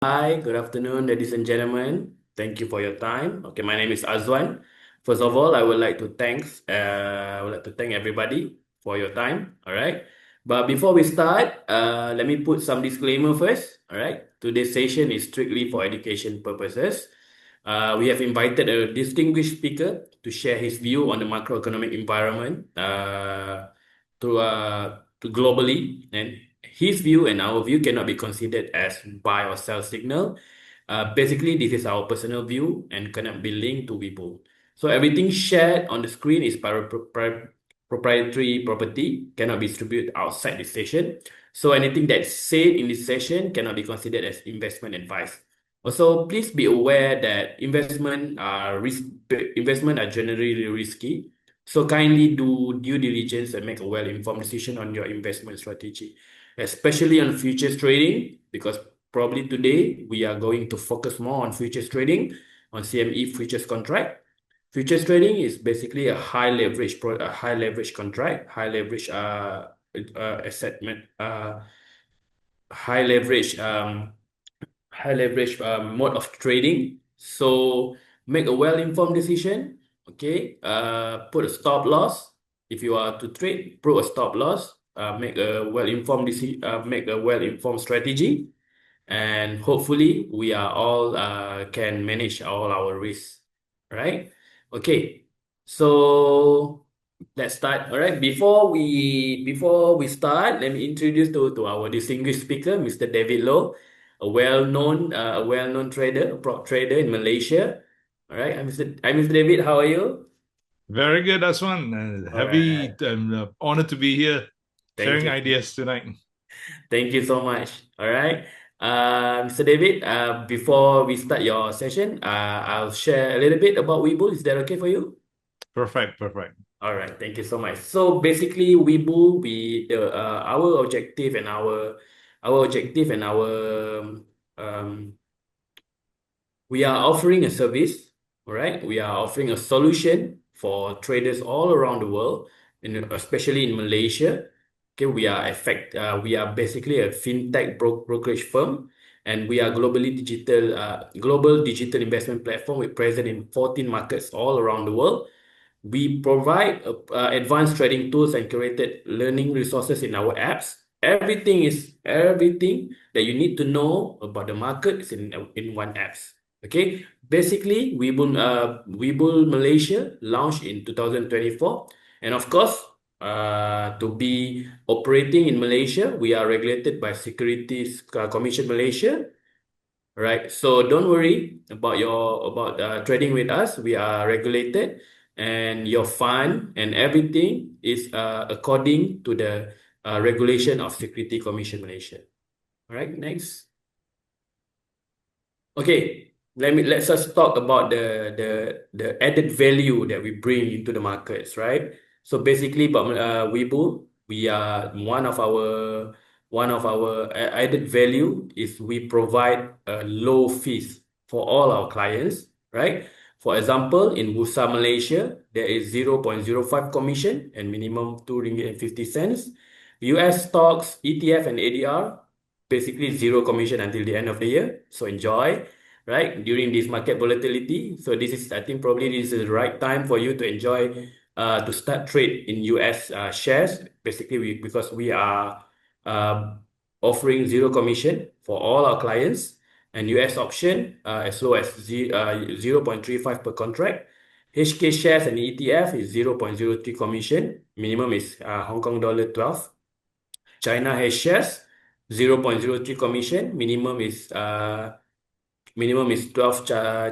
Hi, good afternoon, ladies and gentlemen. Thank you for your time. Okay, my name is Azwan. First of all, I would like to thank everybody for your time. All right. But before we start, let me put some disclaimer first. All right. Today's session is strictly for education purposes. We have invited a distinguished speaker to share his view on the macroeconomic environment to globally, and his view and our view cannot be considered as buy or sell signal. Basically, this is our personal view and cannot be linked to Webull. So everything shared on the screen is proprietary property, cannot be distributed outside this session. So anything that's said in this session cannot be considered as investment advice. Also, please be aware that investment are generally risky. So kindly do due diligence and make a well-informed decision on your investment strategy, especially on futures trading, because probably today we are going to focus more on futures trading, on CME futures contract. Futures trading is basically a high leverage contract, asset high leverage mode of trading. So make a well-informed decision. Okay, put a stop loss if you are to trade. Put a stop loss. Make a well-informed strategy, and hopefully we are all can manage all our risks. Right? Okay. So let's start. All right. Before we start, let me introduce to our distinguished speaker, Mr. David Low, a well-known trader, a prop trader in Malaysia. All right. I'm Mr. David. How are you? Very good, Azwan. All right. Happy, honored to be here, Thank sharing you. ideas tonight. Thank you so much. All right. Mr. David, before we start your session, I'll share a little bit about Webull. Is that okay for you? Perfect, perfect. All right, thank you so much. So basically, Webull, our objective and um, we are offering a service, all right? We are offering a solution for traders all around the world, and especially in Malaysia. Okay, we are basically a fintech brokerage firm, and we are global digital investment platform with presence in 14 markets all around the world. We provide advanced trading tools and curated learning resources in our apps. Everything that you need to know about the market is in one apps. Okay, basically, Webull Malaysia launched in 2024, and of course, to be operating in Malaysia, we are regulated by Securities Commission Malaysia. Right. So don't worry about trading with us. We are regulated, and your fund and everything is according to the regulation of Security Commission Malaysia. All right. Next. Okay. Let's just talk about the added value that we bring into the markets, right? So basically, about Weibo, we are one of our added value is we provide low fees for all our clients, right? For example, in Bursa Malaysia, there is 0.05 commission and minimum 2 ringgit and 50 cents. US stocks, ETF, and ADR, basically zero commission until the end of the year. So enjoy, right? During this market volatility. So I think probably this is the right time for you to enjoy, to start trade in US shares. Basically, because we are uh, offering zero commission for all our clients, and US option as low as 0.35 per contract. HK shares and ETF is 0.03 commission. Minimum is Hong Kong dollar 12. China has shares, 0.03 commission. Minimum is 12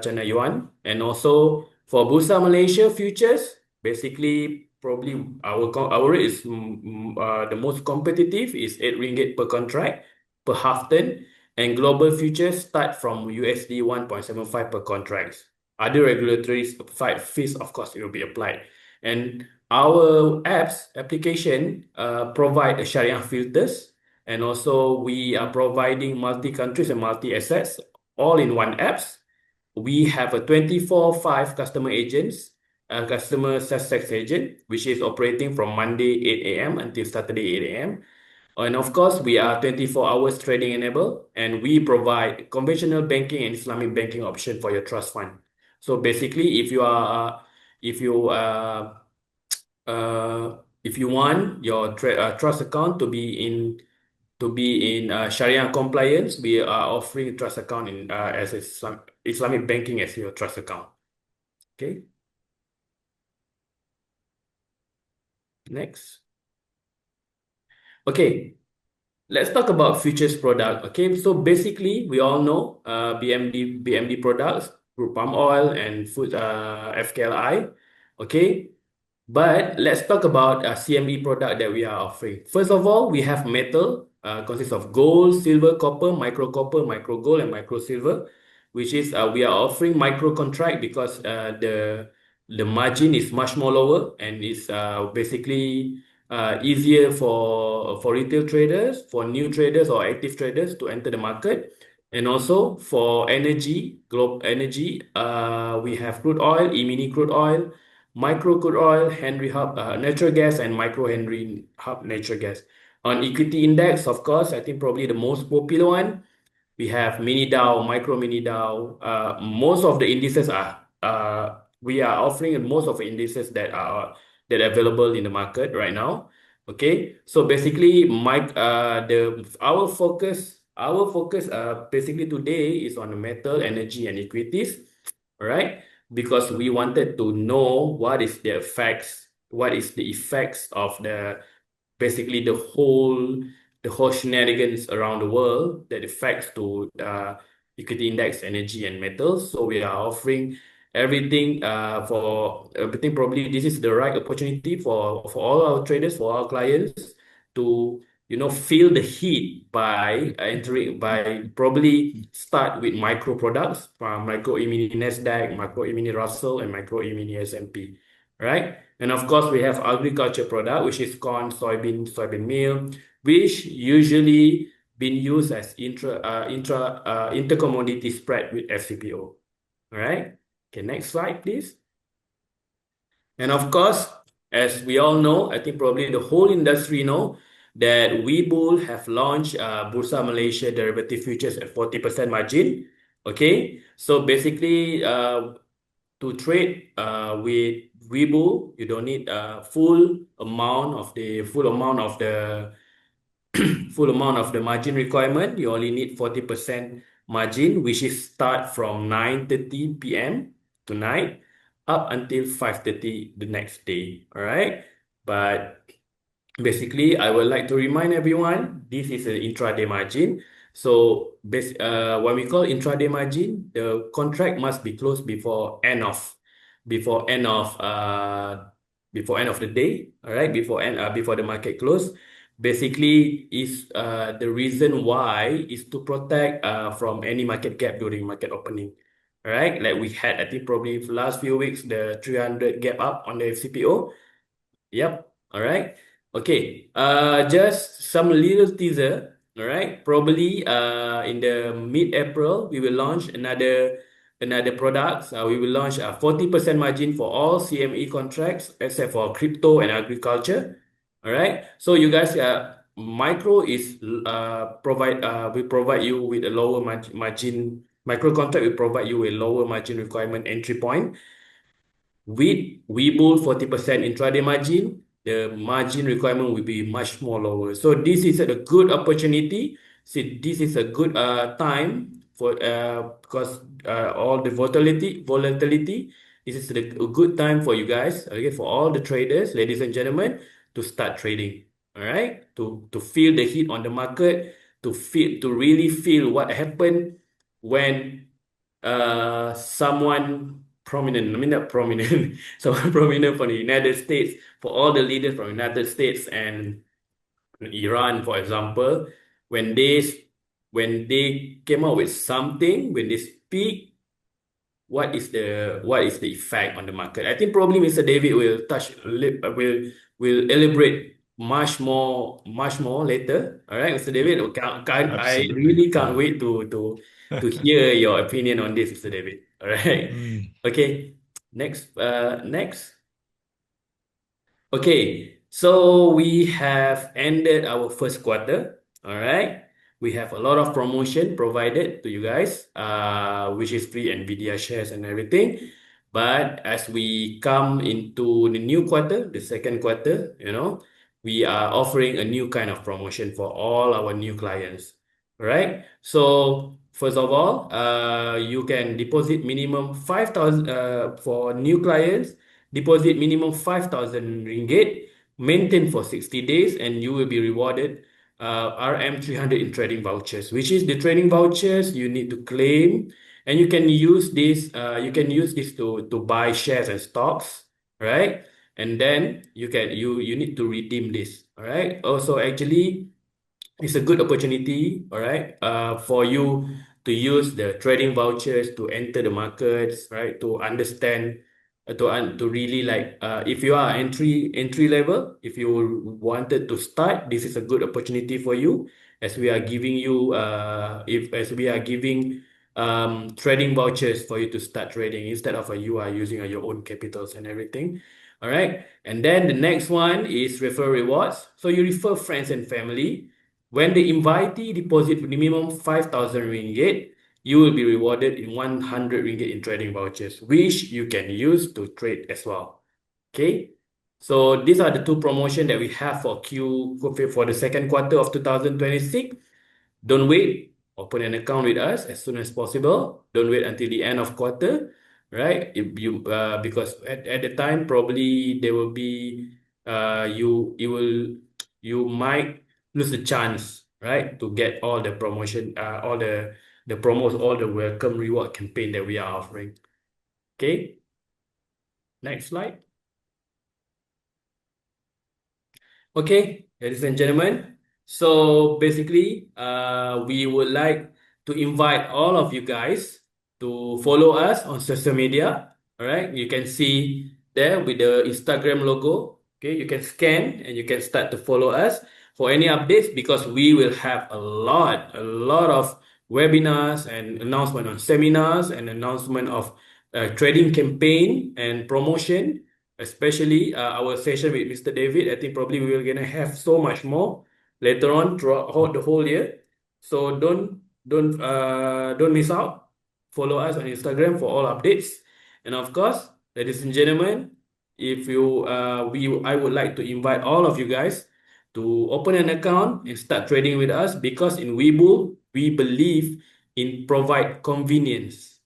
China yuan. And also for Bursa Malaysia futures, basically probably our rate is the most competitive is 8 ringgit per contract per half turn, and global futures start from USD 1.75 per contract. Other regulatory fees, of course, it will be applied. And our application provide a Sharia filters, and also we are providing multi countries and multi assets all in one apps. We have a 24/5 customer success agent, which is operating from Monday 8 a.m. until Saturday 8 a.m. And of course, we are 24 hours trading enabled, and we provide conventional banking and Islamic banking option for your trust fund. So basically, if you if you want your trust account to be in Sharia compliance, we are offering trust account in as Islamic banking as your trust account. Okay, next. Okay, let's talk about futures product. Okay, so basically, we all know BMD products, crude palm oil, and food FKLI. Okay, but let's talk about a CME product that we are offering. First of all, we have metal, consists of gold, silver, copper, micro gold, and micro silver, which is we are offering micro contract because the margin is much more lower and is basically easier for retail traders, for new traders or active traders to enter the market. And also for energy, globe energy, we have crude oil, E-mini crude oil, micro crude oil, Henry Hub natural gas, and micro Henry Hub natural gas. On equity index, of course, I think probably the most popular one, we have mini Dow, micro mini Dow. Most of the indices are we are offering most of the indices that are available in the market right now. Okay, so basically, the our focus basically today is on the metal, energy, and equities. All right, because we wanted to know what is the effects of basically the whole shenanigans around the world that affects to equity index, energy, and metals. So we are offering everything. Probably this is the right opportunity for all our traders, for our clients to feel the heat by entering by probably start with micro products from micro E-mini Nasdaq, micro E-mini Russell, and micro E-mini S&P, right? And of course, we have agriculture product, which is corn, soybean meal, which usually been used as intercommodity spread with FCPO. All right. Okay, next slide, please. And of course, as we all know, I think probably the whole industry know that Webull have launched Bursa Malaysia derivative futures at 40% margin. Okay, so basically, to trade with Webull, you don't need a full amount of the full amount of the margin requirement. You only need 40% margin, which is start from 9:30 p.m. tonight up until 5:30 the next day. All right. But basically, I would like to remind everyone this is an intraday margin. So, what we call intraday margin, the contract must be closed before end of uh before end of the day. All right, before the market close. Basically, is the reason why is to protect from any market gap during market opening. All right, like we had, I think probably for last few weeks, the 300 gap up on the FCPO. Yep. All right. Okay. Just some little teaser. All right. Probably in the mid-April we will launch another products. We will launch a 40% margin for all CME contracts except for crypto and agriculture. All right. So you guys micro is we provide you with a lower margin. Micro contract will provide you a lower margin requirement entry point. With Webull 40% intraday margin, the margin requirement will be much more lower. So this is a good opportunity. See, this is a good time for because all the volatility. This is a good time for you guys, okay, for all the traders, ladies and gentlemen, to start trading. All right, to feel the heat on the market, to really feel what happened when someone prominent, I mean not prominent, someone prominent from the United States, for all the leaders from the United States and Iran, for example, when they when they came out with something, when they speak, what is the effect on the market? I think probably Mr. David will will elaborate much more later. All right, Mr. David, I Absolutely. really can't wait to hear your opinion on this, Mr. David. All right. Mm. Okay. Next. Next. Okay. So we have ended our first quarter. All right. We have a lot of promotion provided to you guys, which is free NVIDIA shares and everything. But as we come into the new quarter, the second quarter, we are offering a new kind of promotion for all our new clients. All right. So first of all, you can deposit minimum 5,000 for new clients, deposit minimum 5,000 ringgit, maintain for 60 days, and you will be rewarded RM300 in trading vouchers, which is the trading vouchers you need to claim, and you can use this to buy shares and stocks, right? And then you need to redeem this, all right? Also, actually, it's a good opportunity, all right, for you to use the trading vouchers to enter the markets, right, to understand, to really like, if you are entry level, if you wanted to start, this is a good opportunity for you, as we are giving you, if as we are giving trading vouchers for you to start trading instead of you are using your own capitals and everything. All right, and then the next one is refer rewards. So you refer friends and family. When the invitee deposit minimum 5,000 ringgit, you will be rewarded in 100 ringgit in trading vouchers, which you can use to trade as well. Okay. So these are the two promotions that we have for the second quarter of 2026. Don't wait. Open an account with us as soon as possible. Don't wait until the end of quarter, right? If you because at the time probably there will be you might lose the chance, right, to get all the promotion, all the promos, all the welcome reward campaign that we are offering. Okay, next slide. Okay, ladies and gentlemen. So basically, we would like to invite all of you guys to follow us on social media. All right, you can see there with the Instagram logo. Okay, you can scan and you can start to follow us for any updates, because we will have a lot of webinars and announcement on seminars and announcement of trading campaign and promotion, especially our session with Mr. David. I think probably we will gonna have so much more later on throughout the whole year. So don't miss out. Follow us on Instagram for all updates. And of course, ladies and gentlemen, if you I would like to invite all of you guys to open an account and start trading with us, because in Webull we believe in provide convenience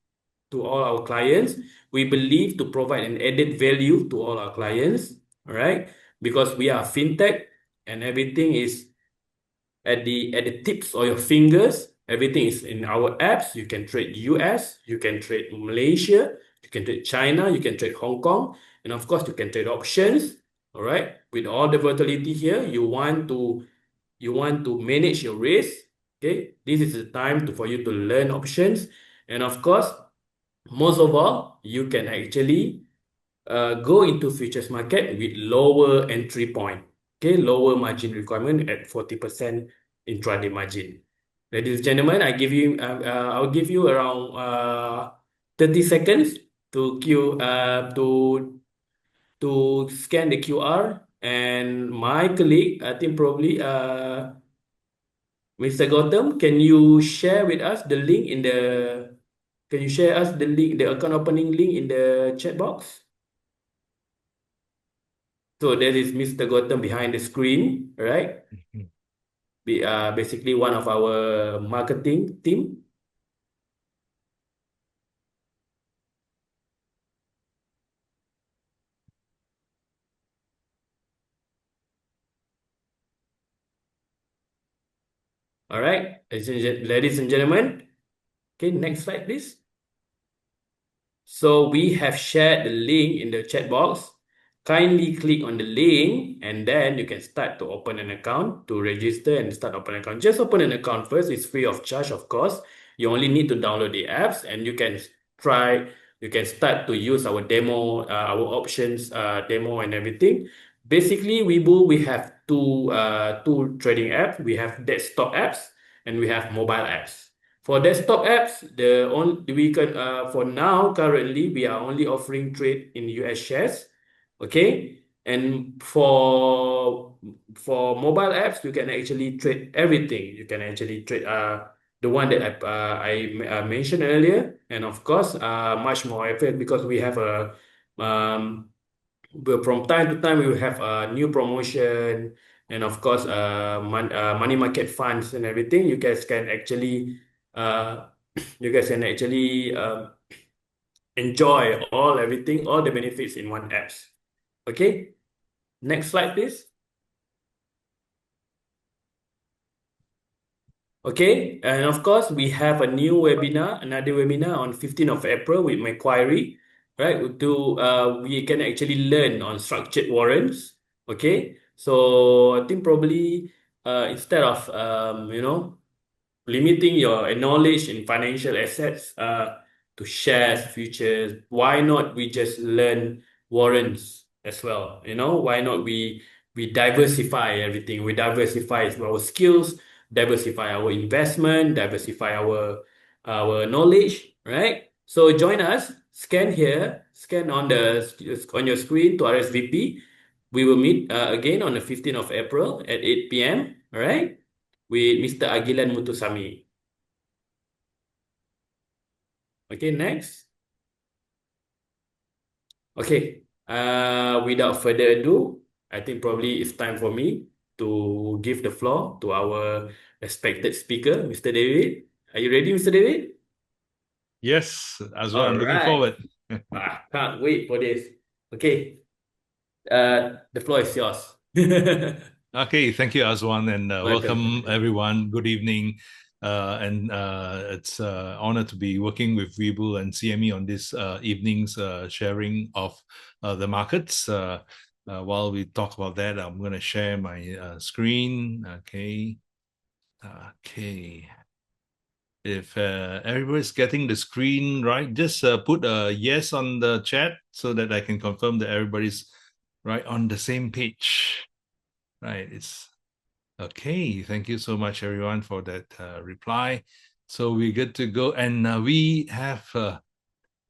to all our clients. We believe to provide an added value to all our clients, all right? Because we are fintech and everything is at the tips of your fingers. Everything is in our apps. You can trade US, you can trade Malaysia, you can trade China, you can trade Hong Kong, and of course you can trade options. All right. With all the volatility here, you want to manage your risk. Okay. This is the time for you to learn options. And of course, most of all, you can actually go into futures market with lower entry point, okay, lower margin requirement at 40% intraday margin. Ladies and gentlemen, I'll give you around 30 seconds to scan the QR, and my colleague, I think probably Mr. Gautam, can you share us the link, the account opening link in the chat box? So there is Mr. Gautam behind the screen, right? Mhm. Basically one of our marketing team. All right, ladies and gentlemen. Okay, next slide, please. So we have shared the link in the chat box. Kindly click on the link and then you can start to open an account, to register and start open an account. Just open an account first. It's free of charge, of course. You only need to download the apps and you can start to use our demo, our options, demo and everything. Basically, we have two trading apps. We have desktop apps and we have mobile apps. For desktop apps, the only we can for now currently we are only offering trade in US shares. Okay. And for mobile apps, you can actually trade everything. You can actually trade the one that I mentioned earlier, and of course much more effort because we have a from time to time we will have a new promotion, and of course money market funds and everything. You guys can actually uh you guys can actually enjoy all everything, all the benefits in one apps. Okay, next slide, please. Okay, and of course, we have a new webinar, another webinar on 15th of April with Macquarie, right? We can actually learn on structured warrants. Okay, so I think probably instead of limiting your knowledge in financial assets to shares, futures. Why not we just learn warrants as well? Why not we diversify everything? We diversify our skills, diversify our investment, diversify our knowledge, right? So join us, scan here, scan on your screen to RSVP. We will meet again on the 15th of April at 8 p.m. All right, with Mr. Agilan Mutusami. Okay, next. Okay, without further ado, I think probably it's time for me to give the floor to our respected speaker, Mr. David. Are you ready, Mr. David? Yes, All Azwan, looking right. forward. Can't wait for this. Okay, the floor is yours. Okay, thank you, Azwan, and Welcome. welcome everyone. Good evening, and it's honor to be working with Webull and CME on this evening's sharing of the markets. While we talk about that, I'm going to share my screen. Okay, okay. If everybody's getting the screen right, just put a yes on the chat so that I can confirm that everybody's right on the same page. Right, it's okay. Thank you so much, everyone, for that reply. So we're good to go, and we have a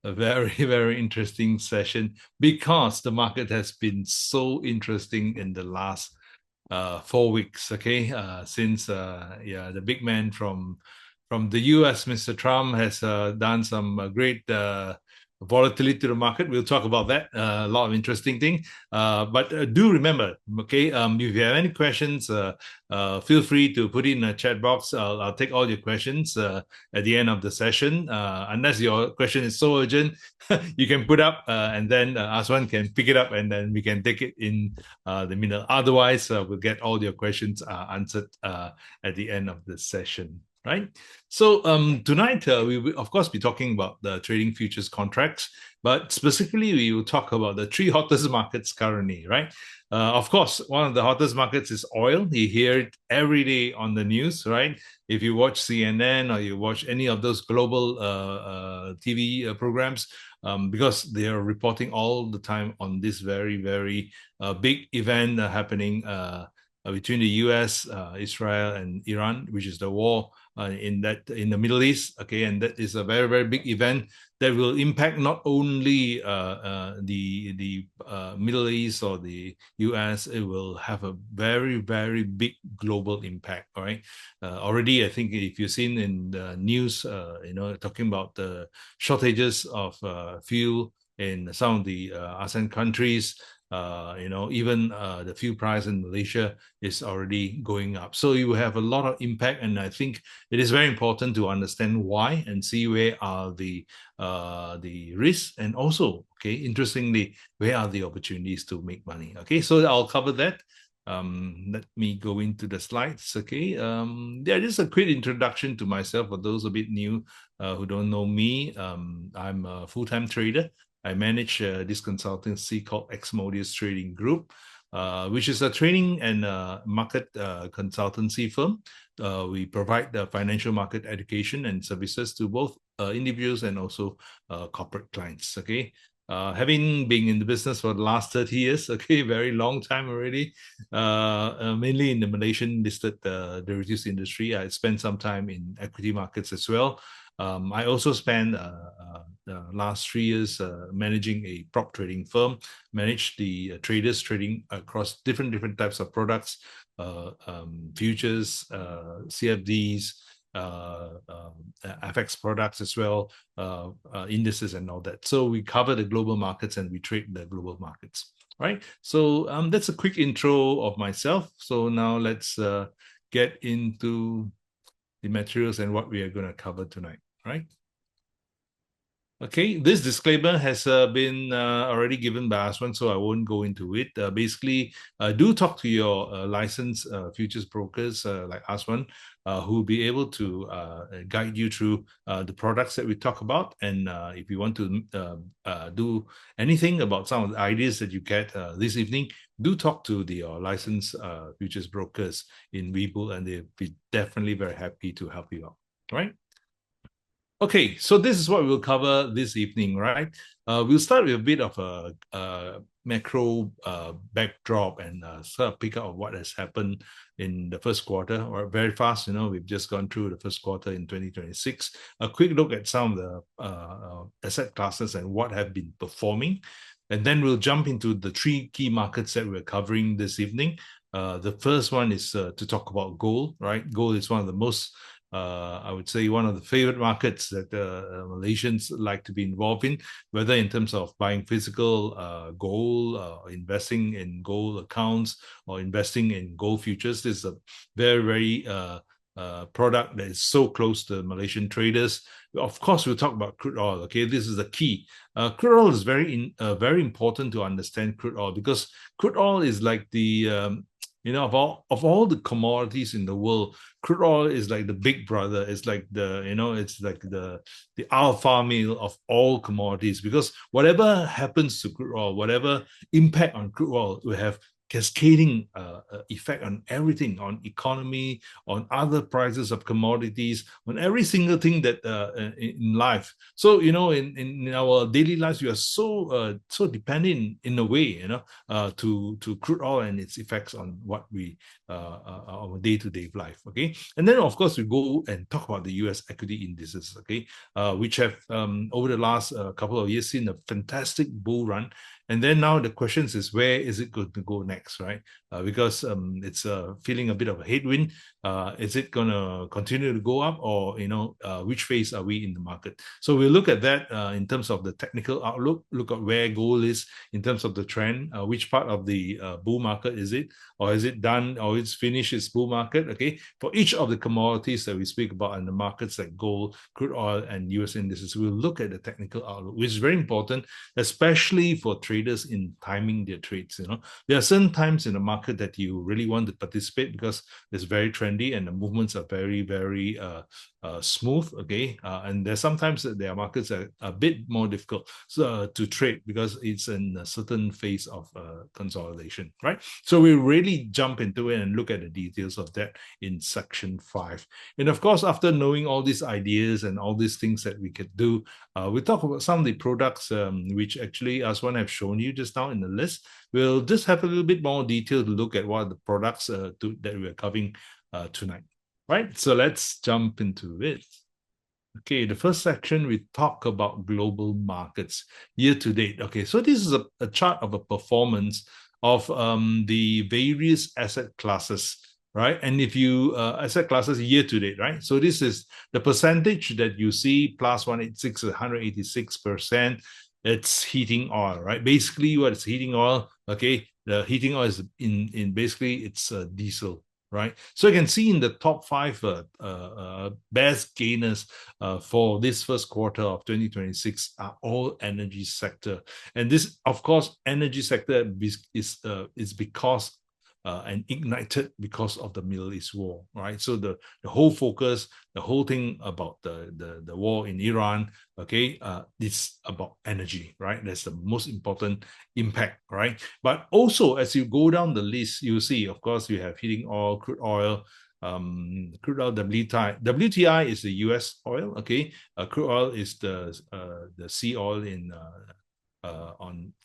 very, very interesting session because the market has been so interesting in the last 4 weeks. Okay, since the big man from the U.S., Mr. Trump, has done some great volatility to the market. We'll talk about that. A lot of interesting thing. But do remember, okay, if you have any questions, feel free to put in a chat box. I'll take all your questions at the end of the session. Unless your question is so urgent, you can put up and then Aswan can pick it up and then we can take it in the middle. Otherwise, we'll get all your questions answered at the end of the session. Right. So tonight we will of course be talking about the trading futures contracts, but specifically we will talk about the three hottest markets currently. Right. Of course, one of the hottest markets is oil. You hear it every day on the news, right? If you watch CNN or you watch any of those global TV programs, because they are reporting all the time on this very, very big event happening between the U.S., Israel, and Iran, which is the war in the Middle East. Okay, and that is a very, very big event that will impact not only the Middle East or the U.S. It will have a very, very big global impact. All right. Already, I think if you've seen in the news, talking about the shortages of fuel in some of the ASEAN countries. Even the fuel price in Malaysia is already going up. So you have a lot of impact, and I think it is very important to understand why and see where are the risks, and also, okay, interestingly, where are the opportunities to make money. Okay, so I'll cover that. Let me go into the slides. Okay, just a quick introduction to myself for those a bit new who don't know me. I'm a full-time trader. I manage this consultancy called Xmodus Trading Group, which is a training and market consultancy firm. We provide the financial market education and services to both individuals and also corporate clients. Okay. Having been in the business for the last 30 years, okay, very long time already, mainly in the Malaysian listed derivatives industry. I spent some time in equity markets as well. I also spent last 3 years managing a prop trading firm, managed the traders trading across different types of products, futures, CFDs, FX products as well, indices and all that. So we cover the global markets and we trade the global markets. Right. So that's a quick intro of myself. So now let's get into the materials and what we are going to cover tonight. Right. Okay, this disclaimer has been already given by Azwan, so I won't go into it. Basically, do talk to your licensed futures brokers like Azwan, who will be able to guide you through the products that we talk about. And if you want to do anything about some of the ideas that you get this evening, do talk to the licensed futures brokers in Webull, and they'll be definitely very happy to help you out. Right? Okay, so this is what we'll cover this evening, right? We'll start with a bit of a macro backdrop and sort of pick up what has happened in the first quarter, or very fast. We've just gone through the first quarter in 2026. A quick look at some of the asset classes and what have been performing. And then we'll jump into the 3 key markets that we're covering this evening. The first one is to talk about gold, right? Gold is one of the most I would say one of the favorite markets that Malaysians like to be involved in, whether in terms of buying physical gold, investing in gold accounts, or investing in gold futures. This is a very product that is so close to Malaysian traders. Of course, we'll talk about crude oil. Okay, this is the key. Crude oil is very important to understand crude oil, because crude oil is like the of all the commodities in the world, crude oil is like the big brother. It's like it's like the alpha male of all commodities, because whatever happens to crude oil, whatever impact on crude oil will have cascading effect on everything, on economy, on other prices of commodities, on every single thing that in life. So in our daily lives, we are so dependent in a way, to crude oil and its effects on what we our day-to-day life. Okay, and then of course we go and talk about the US equity indices. Okay, which have over the last couple of years seen a fantastic bull run. And then now the question is, where is it going to go next, right? Because it's feeling a bit of a headwind. Is it going to continue to go up, or which phase are we in the market? So we'll look at that in terms of the technical outlook. Look at where gold is in terms of the trend. Which part of the bull market is it, or is it done, or it's finished its bull market? Okay, for each of the commodities that we speak about in the markets like gold, crude oil, and US indices, we'll look at the technical outlook, which is very important, especially for traders in timing their trades. There are certain times in the market that you really want to participate because it's very trendy and the movements are very smooth. Okay, and there's sometimes that there are markets that are a bit more difficult to trade because it's in a certain phase of consolidation, right? So we really jump into it and look at the details of that in section 5. And of course, after knowing all these ideas and all these things that we could do, we talk about some of the products which actually Azwan have shown you just now in the list. We'll just have a little bit more detail to look at what are the products that we're covering tonight. Right, so let's jump into it. Okay, the first section, we talk about global markets year to date. Okay, so this is a chart of a performance of the various asset classes, right? And if you asset classes year to date, right? So this is the percentage that you see, plus 186, 186%. It's heating oil, right? Basically, what is heating oil? Okay, the heating oil is in basically it's diesel. Right, so you can see in the top 5 best gainers for this first quarter of 2026 are all energy sector, and this, of course, energy sector is because and ignited because of the Middle East war, right? So the whole focus, the whole thing about the war in Iran, okay, it's about energy, right? That's the most important impact, right? But also, as you go down the list, you see, of course, you have heating oil, crude oil, WTI. WTI is the US oil, okay? Crude oil is the sea oil in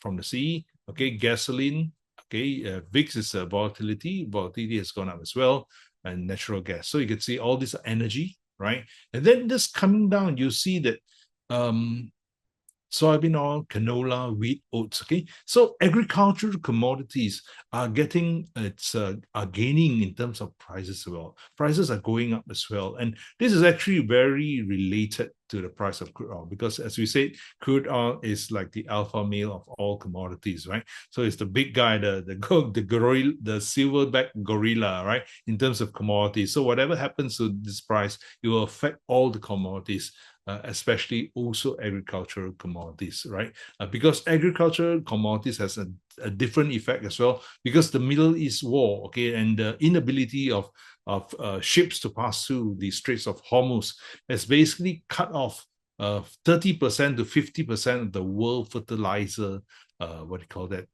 from the sea, okay? Gasoline. Okay, VIX is volatility. Volatility has gone up as well, and natural gas. So you can see all this energy, right? And then just coming down, you see that soybean oil, canola, wheat, oats. Okay, so agricultural commodities are gaining in terms of prices as well. Prices are going up as well, and this is actually very related to the price of crude oil, because as we said, crude oil is like the alpha male of all commodities, right? So it's the big guy, the gorilla, the silverback gorilla, right? In terms of commodities. So whatever happens to this price, it will affect all the commodities. Especially also agricultural commodities, right? Because agricultural commodities has a different effect as well, because the Middle East war, okay, and the inability of ships to pass through the Straits of Hormuz has basically cut off 30% to 50% of the world fertilizer what do you call that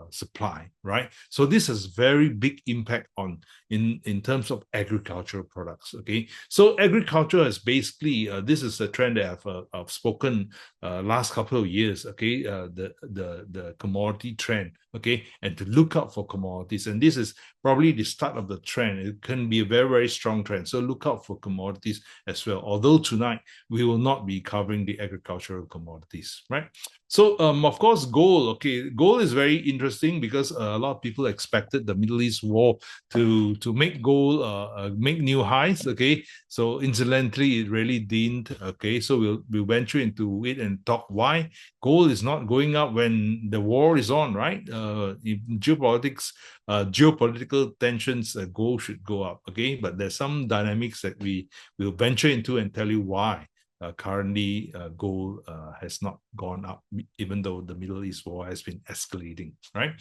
supply, right? So this has very big impact on in terms of agricultural products. Okay, so agriculture is basically this is a trend that I've spoken last couple of years. Okay, the commodity trend. Okay, and to look out for commodities, and this is probably the start of the trend. It can be a very, very strong trend. So look out for commodities as well. Although tonight we will not be covering the agricultural commodities, right? So, of course, gold. Okay, gold is very interesting because a lot of people expected the Middle East war to make gold make new highs. Okay, so incidentally, it really didn't. Okay, so we'll venture into it and talk why gold is not going up when the war is on, right? In geopolitical tensions, gold should go up. Okay, but there's some dynamics that we will venture into and tell you why. Currently, gold has not gone up, even though the Middle East war has been escalating, right?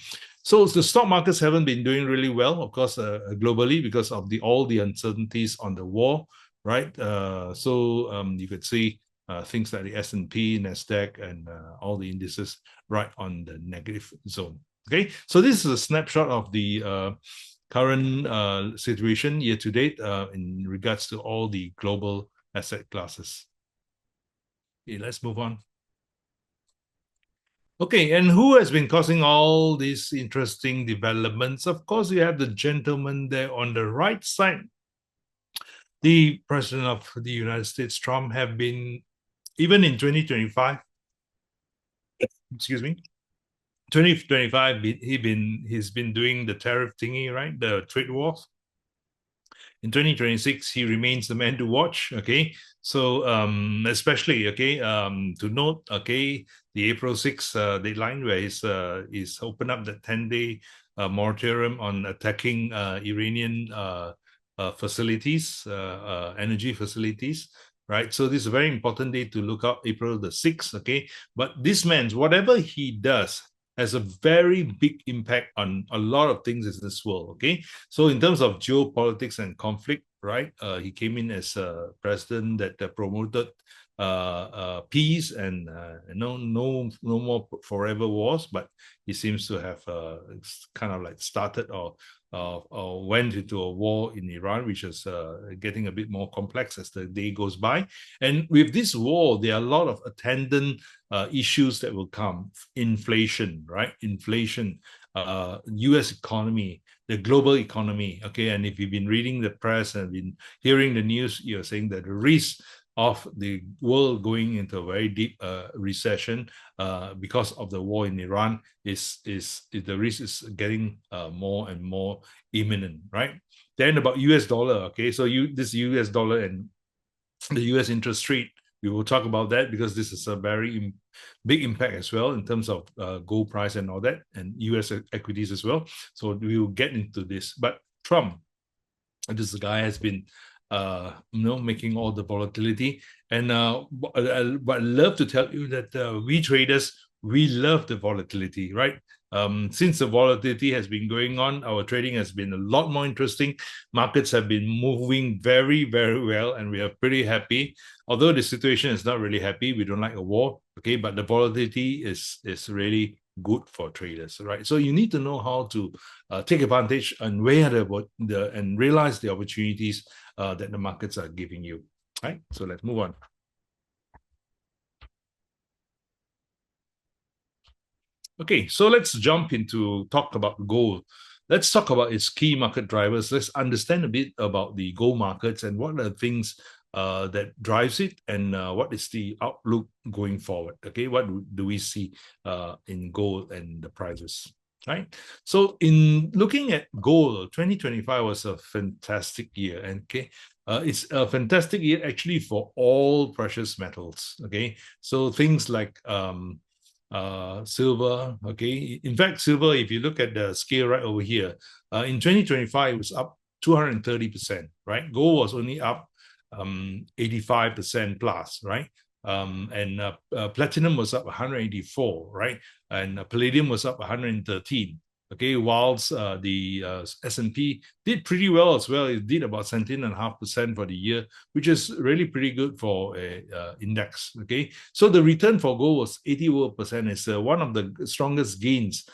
So the stock markets haven't been doing really well, of course, globally because of all the uncertainties on the war, right? You could see things like the S&P, Nasdaq, and all the indices right on the negative zone. Okay, so this is a snapshot of the current situation year to date in regards to all the global asset classes. Okay, let's move on. Okay, and who has been causing all these interesting developments? Of course, you have the gentleman there on the right side. The President of the United States, Trump, have been, even in 2025, excuse me, 2025, he's been doing the tariff thingy, right? The trade wars. In 2026, he remains the man to watch. Okay, so especially to note, okay, the April 6th deadline where he's opened up the 10-day moratorium on attacking Iranian facilities, energy facilities. Right, so this is a very important day to look out, April the 6th. Okay, but this man's whatever he does has a very big impact on a lot of things in this world. Okay, so in terms of geopolitics and conflict, right, he came in as a president that promoted peace and no more forever wars, but he seems to have kind of like started or went into a war in Iran, which is getting a bit more complex as the day goes by. And with this war, there are a lot of attendant issues that will come. Inflation, right? Inflation, U.S. economy, the global economy. Okay, and if you've been reading the press and been hearing the news, you're saying that the risk of the world going into a very deep recession because of the war in Iran is the risk is getting more and more imminent, right? Then about US dollar, okay, so this US dollar and the US interest rate, we will talk about that because this is a very big impact as well in terms of gold price and all that, and US equities as well. So we will get into this. But Trump, this guy has been making all the volatility. And but I love to tell you that we traders, we love the volatility, right? Since the volatility has been going on, our trading has been a lot more interesting. Markets have been moving very, very well, and we are pretty happy. Although the situation is not really happy, we don't like a war, okay? But the volatility is really good for traders, right? So you need to know how to take advantage and weigh and realize the opportunities that the markets are giving you, right? So let's move on. Okay, so let's jump into talk about gold. Let's talk about its key market drivers. Let's understand a bit about the gold markets and what are the things that drives it, and what is the outlook going forward? Okay, what do we see in gold and the prices? Right. So in looking at gold, 2025 was a fantastic year. And okay, it's a fantastic year actually for all precious metals. Okay, so things like silver. Okay, in fact, silver, if you look at the scale right over here, in 2025 it was up 230%. Right, gold was only up 85% plus. Right. And platinum was up 184, right? And palladium was up 113. Okay, whilst the S&P did pretty well as well. It did about 17.5% for the year, which is really pretty good for a index. Okay, so the return for gold was 80%. It's one of the strongest gains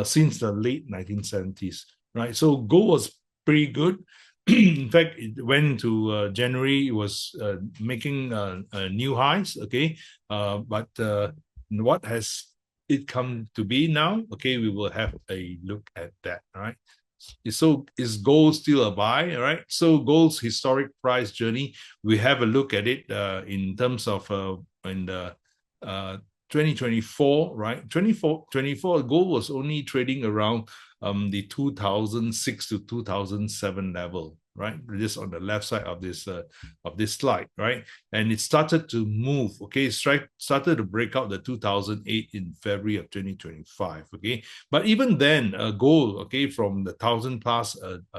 since the late 1970s. Right, so gold was pretty good. In fact, it went into January. It was making new highs. Okay, but what has it come to be now? Okay, we will have a look at that. All right. So is gold still a buy? All right. So gold's historic price journey, we have a look at it in terms of in the 2024, right? 24, gold was only trading around the 2006 to 2007 level, right? Just on the left side of this slide, right? And it started to move. Okay, started to break out the 2008 in February of 2025. Okay, but even then, gold, okay, from the 1,000 plus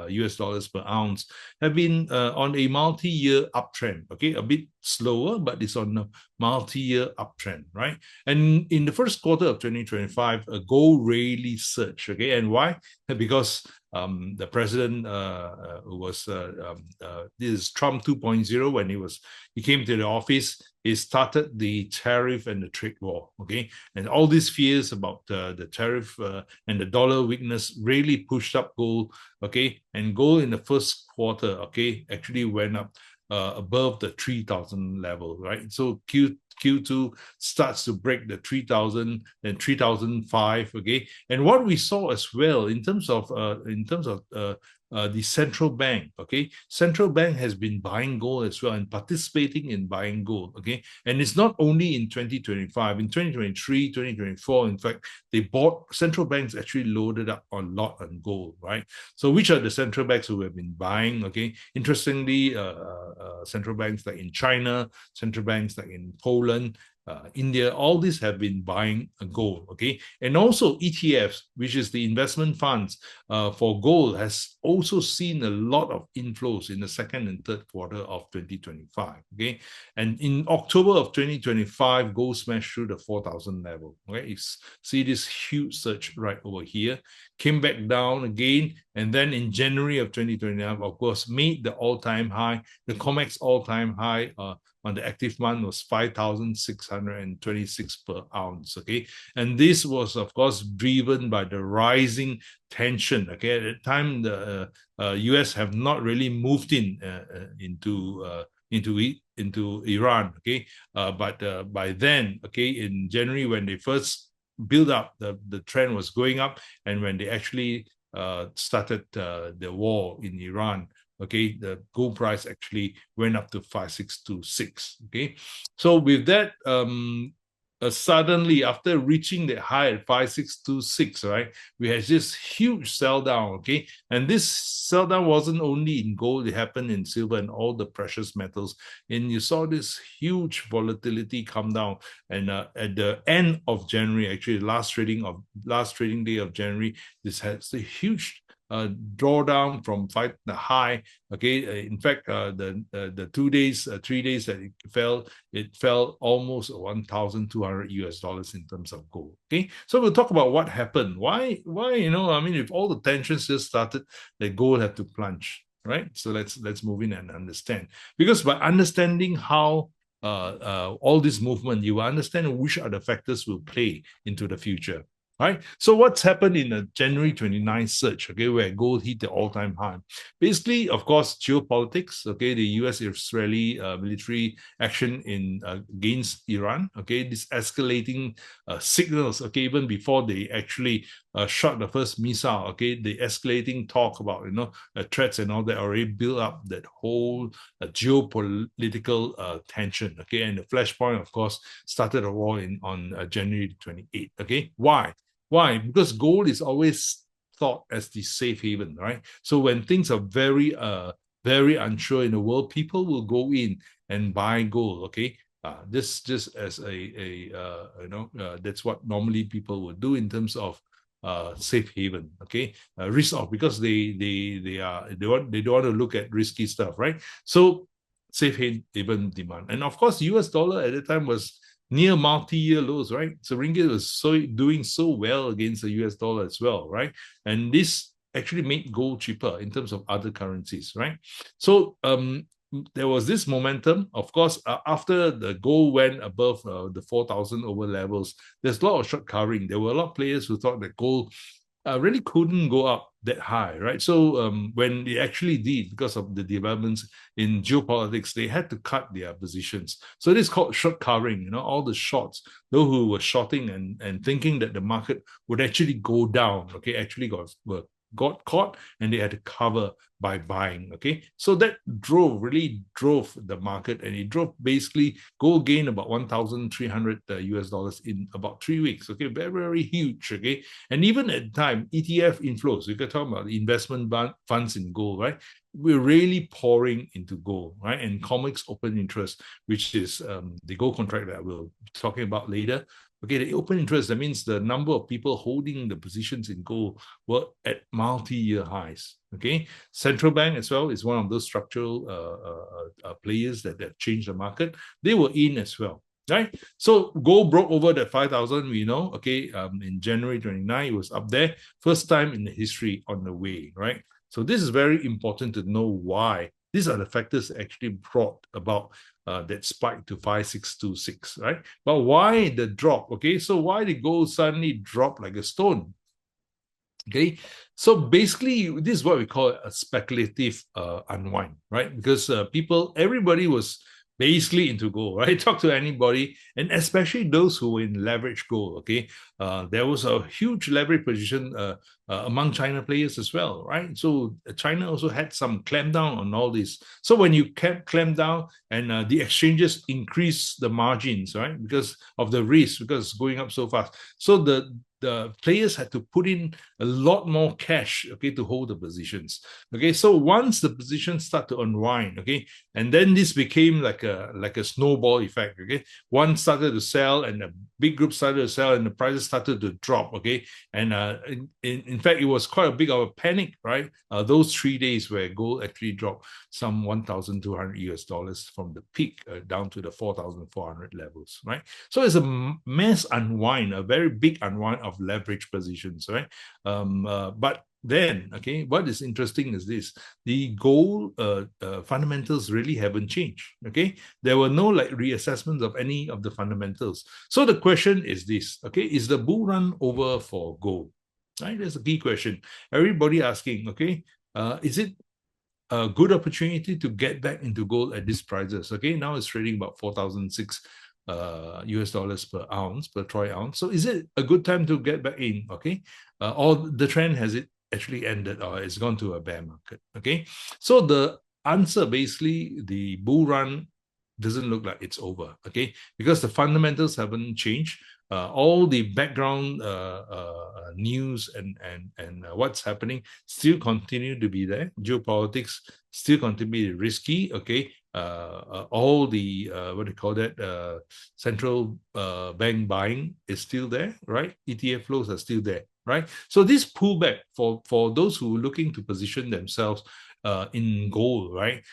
US dollars per ounce, have been on a multi-year uptrend. Okay, a bit slower, but it's on a multi-year uptrend, right? And in the first quarter of 2025, gold really surged. Okay, and why? Because the president was this is Trump 2.0. When he came to the office, he started the tariff and the trade war. Okay, and all these fears about the tariff and the dollar weakness really pushed up gold. Okay, and gold in the first quarter, okay, actually went up above the 3,000 level, right? So Q2 starts to break the 3,000 and 3,005. Okay, and what we saw as well in terms of the central bank. Okay, central bank has been buying gold as well and participating in buying gold. Okay, and it's not only in 2025, in 2023, 2024. In fact, central banks actually loaded up a lot on gold. Right. So which are the central banks who have been buying? Okay, interestingly, central banks like in China, central banks like in Poland, India, all these have been buying gold. Okay, and also ETFs, which is the investment funds for gold, has also seen a lot of inflows in the second and third quarter of 2025. Okay, and in October of 2025, gold smashed through the 4,000 level. Okay, you see this huge surge right over here, came back down again, and then in January of 2029, of course, made the all-time high. The COMEX all-time high on the active month was 5,626 per ounce. Okay, and this was of course driven by the rising tension. Okay, at the time the US have not really moved into Iran. Okay, but by then, okay, in January when they first build up, the trend was going up, and when they actually started the war in Iran, okay, the gold price actually went up to 5,626. Okay, so with that, suddenly after reaching the high at 5,626, right, we had this huge sell down. Okay, and this sell down wasn't only in gold; it happened in silver and all the precious metals. And you saw this huge volatility come down. And at the end of January, actually, last trading day of January, this has a huge drawdown from the high. Okay, in fact, the 2 days, 3 days that it fell almost 1,200 US dollars in terms of gold. Okay, so we'll talk about what happened. Why? I mean, if all the tensions just started, the gold had to plunge. Right. So let's move in and understand, because by understanding how all this movement, you will understand which are the factors will play into the future. Right. So what's happened in the January 29th surge, okay, where gold hit the all-time high? Basically, of course, geopolitics, okay, the US-Israeli military action in against Iran, okay, this escalating signals, okay, even before they actually shot the first missile, okay, the escalating talk about, threats and all that already built up that whole geopolitical tension, okay, and the flashpoint, of course, started a war on January 28th, okay. Why? Why? Because gold is always thought as the safe haven, right? So when things are very unsure in the world, people will go in and buy gold. Okay, this just as that's what normally people would do in terms of safe haven. Okay, risk off because they don't want to look at risky stuff, right? So safe haven demand, and of course, U.S. dollar at the time was near multi-year lows, right? So ringgit was doing so well against the US dollar as well, right? And this actually made gold cheaper in terms of other currencies, right? So there was this momentum. Of course, after the gold went above the 4,000 over levels, there's a lot of short covering. There were a lot of players who thought that gold really couldn't go up that high, right? So when they actually did, because of the developments in geopolitics, they had to cut their positions. So this is called short covering. All the shorts, those who were shorting and thinking that the market would actually go down, okay, actually got caught and they had to cover by buying. Okay, so that really drove the market, and it drove basically gold gain about 1,300 US dollars in about 3 weeks. Okay, very, very huge. Okay, and even at the time, ETF inflows, we could talk about the investment funds in gold, right? We're really pouring into gold, right? And COMEX open interest, which is the gold contract that we'll be talking about later. Okay, the open interest, that means the number of people holding the positions in gold were at multi-year highs. Okay, central bank as well is one of those structural players that changed the market. They were in as well, right? So gold broke over that 5,000, we know, okay, in January 29, it was up there. First time in the history on the way, right? So this is very important to know why. These are the factors that actually brought about that spike to 5,626, right? But why the drop? Okay, so why did gold suddenly drop like a stone? Okay, so basically, this is what we call a speculative unwind, right? Because everybody was basically into gold, right? Talk to anybody, and especially those who were in leverage gold. Okay, there was a huge leverage position among China players as well, right? So China also had some clampdown on all this. So when you clamp down and the exchanges increase the margins, right, because of the risk, because it's going up so fast. So the players had to put in a lot more cash, okay, to hold the positions. Okay, so once the positions start to unwind, okay, and then this became like a snowball effect. Okay, one started to sell, and a big group started to sell, and the prices started to drop. Okay, and in fact, it was quite a big of a panic, right? Those 3 days where gold actually dropped some 1,200 US dollars from the peak down to the 4,400 levels, right? So it's a mass unwind, a very big unwind of leverage positions, right? But then, okay, what is interesting is this: the gold fundamentals really haven't changed. Okay, there were no like reassessments of any of the fundamentals. So the question is this: okay, is the bull run over for gold? Right, that's a key question. Everybody asking, okay, is it a good opportunity to get back into gold at these prices? Okay, now it's trading about 4,006 US dollars per ounce, per troy ounce. So is it a good time to get back in? Okay, or the trend has it actually ended, or it's gone to a bear market? Okay, so the answer, basically, the bull run doesn't look like it's over. Okay, because the fundamentals haven't changed. All the background news and what's happening still continue to be there. Geopolitics still continue to be risky. Okay, all the what do you call that? Central bank buying is still there, right? ETF flows are still there, right? So this pullback for those who are looking to position themselves in gold, right?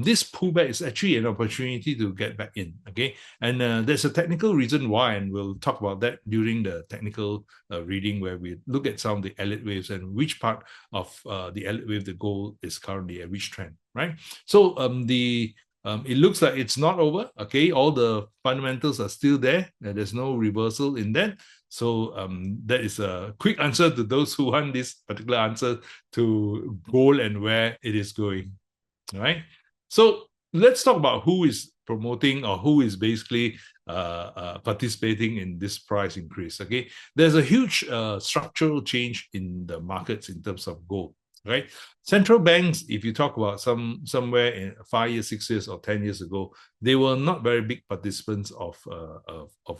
This pullback is actually an opportunity to get back in. Okay, and there's a technical reason why, and we'll talk about that during the technical reading, where we look at some of the Elliott waves and which part of the Elliott wave the gold is currently at which trend, right? So the It looks like it's not over. Okay, all the fundamentals are still there. There's no reversal in that. So that is a quick answer to those who want this particular answer to gold and where it is going. All right. So let's talk about who is promoting or who is basically participating in this price increase. Okay, there's a huge structural change in the markets in terms of gold. Right, central banks, if you talk about somewhere in 5 years, 6 years, or 10 years ago, they were not very big participants of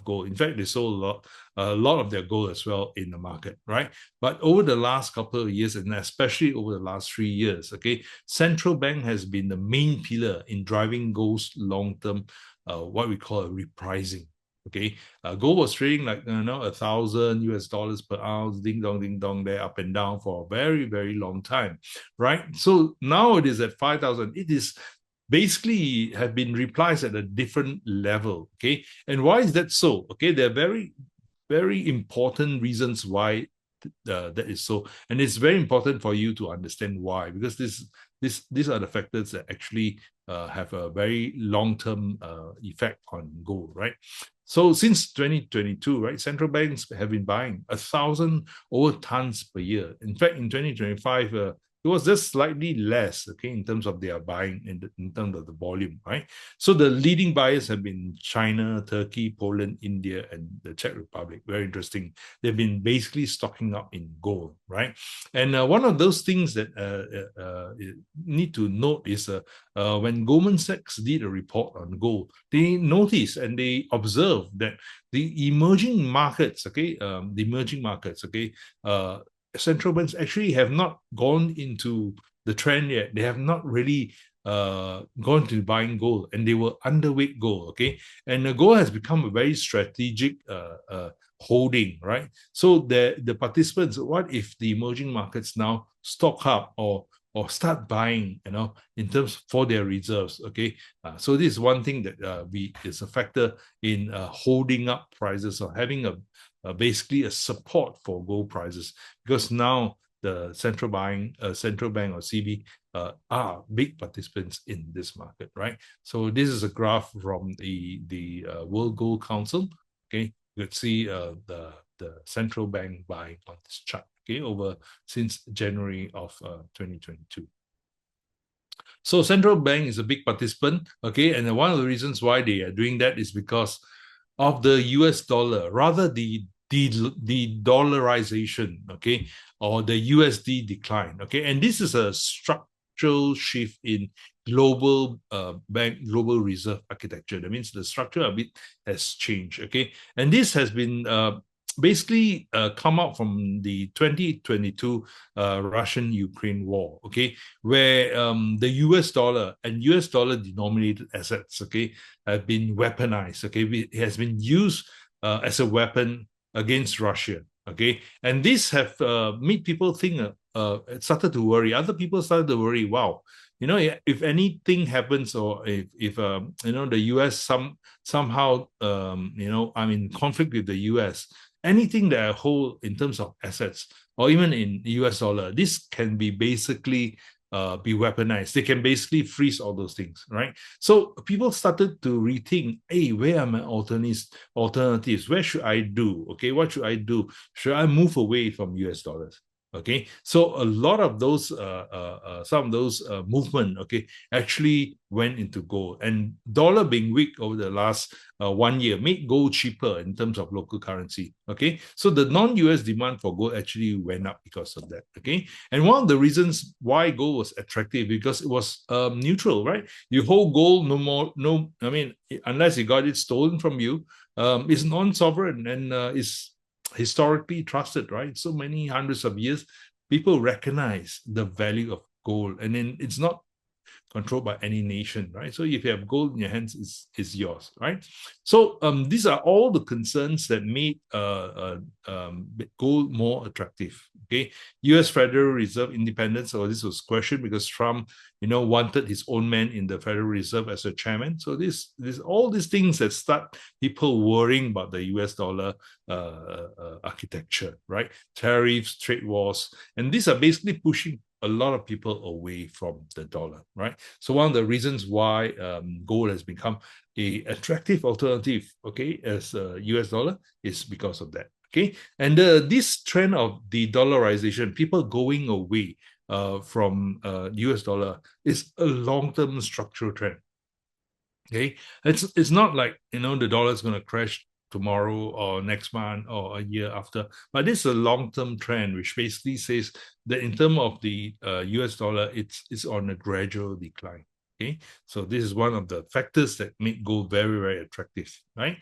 gold. In fact, they sold a lot of their gold as well in the market. Right, but over the last couple of years, and especially over the last 3 years, okay, central bank has been the main pillar in driving gold's long-term, what we call a repricing. Okay, gold was trading like $1,000 per ounce, ding dong, there up and down for a very, very long time, right? So now it is at 5,000. It is basically have been repriced at a different level. Okay, and why is that so? Okay, there are very, very important reasons why that is so, and it's very important for you to understand why, because these are the factors that actually have a very long-term effect on gold, right? So since 2022, right, central banks have been buying 1,000 over tons per year. In fact, in 2025, it was just slightly less, okay, in terms of their buying, in terms of the volume, right? So the leading buyers have been China, Turkey, Poland, India, and the Czech Republic. Very interesting. They've been basically stocking up in gold, right? And one of those things that need to note is when Goldman Sachs did a report on gold, they noticed and they observed that the emerging markets, okay, central banks actually have not gone into the trend yet. They have not really gone to buying gold, and they were underweight gold, okay? And the gold has become a very strategic holding, right? So the participants, what if the emerging markets now stock up or start buying, in terms for their reserves, okay? So this is one thing that is a factor in holding up prices or having basically a support for gold prices, because now the central bank or CB are big participants in this market, right? So this is a graph from the World Gold Council. Okay, you could see the central bank buying on this chart. Okay, over since January of 2022. So central bank is a big participant, okay, and one of the reasons why they are doing that is because of the US dollar, rather the dollarization, okay, or the USD decline, okay, and this is a structural shift in global global reserve architecture. That means the structure of it has changed, okay, and this has been basically come out from the 2022 Russian-Ukraine war, okay, where the US dollar and US dollar denominated assets, okay, have been weaponized, okay, it has been used as a weapon against Russia, okay, and this have made people think, started to worry. Other people started to worry. Wow, if anything happens, or if the US somehow I'm in conflict with the US, anything that I hold in terms of assets or even in US dollar, this can be basically be weaponized. They can basically freeze all those things, right? So people started to rethink, hey, where are my alternatives? Where should I do? Okay, what should I do? Should I move away from US dollars? Okay, so a lot of those, some of those movement, okay, actually went into gold, and dollar being weak over the last 1 year made gold cheaper in terms of local currency. Okay, so the non-US demand for gold actually went up because of that. Okay, and one of the reasons why gold was attractive, because it was neutral, right? You hold gold, unless you got it stolen from you, it's non-sovereign and is historically trusted, right? So many hundreds of years, people recognize the value of gold, and then it's not controlled by any nation, right? So if you have gold in your hands, it's yours, right? So these are all the concerns that made gold more attractive. Okay, U.S. Federal Reserve independence. So this was questioned because Trump, wanted his own man in the Federal Reserve as a chairman. So this all these things that start people worrying about the U.S. dollar architecture, right? Tariffs, trade wars, and these are basically pushing a lot of people away from the dollar, right? So one of the reasons why gold has become a attractive alternative, okay, as a US dollar is because of that, okay? And this trend of the dollarization, people going away from US dollar is a long-term structural trend. Okay, it's not like the dollar is going to crash tomorrow or next month or a year after, but this is a long-term trend, which basically says that in terms of the US dollar, it's on a gradual decline. Okay, so this is one of the factors that make gold very, very attractive, right?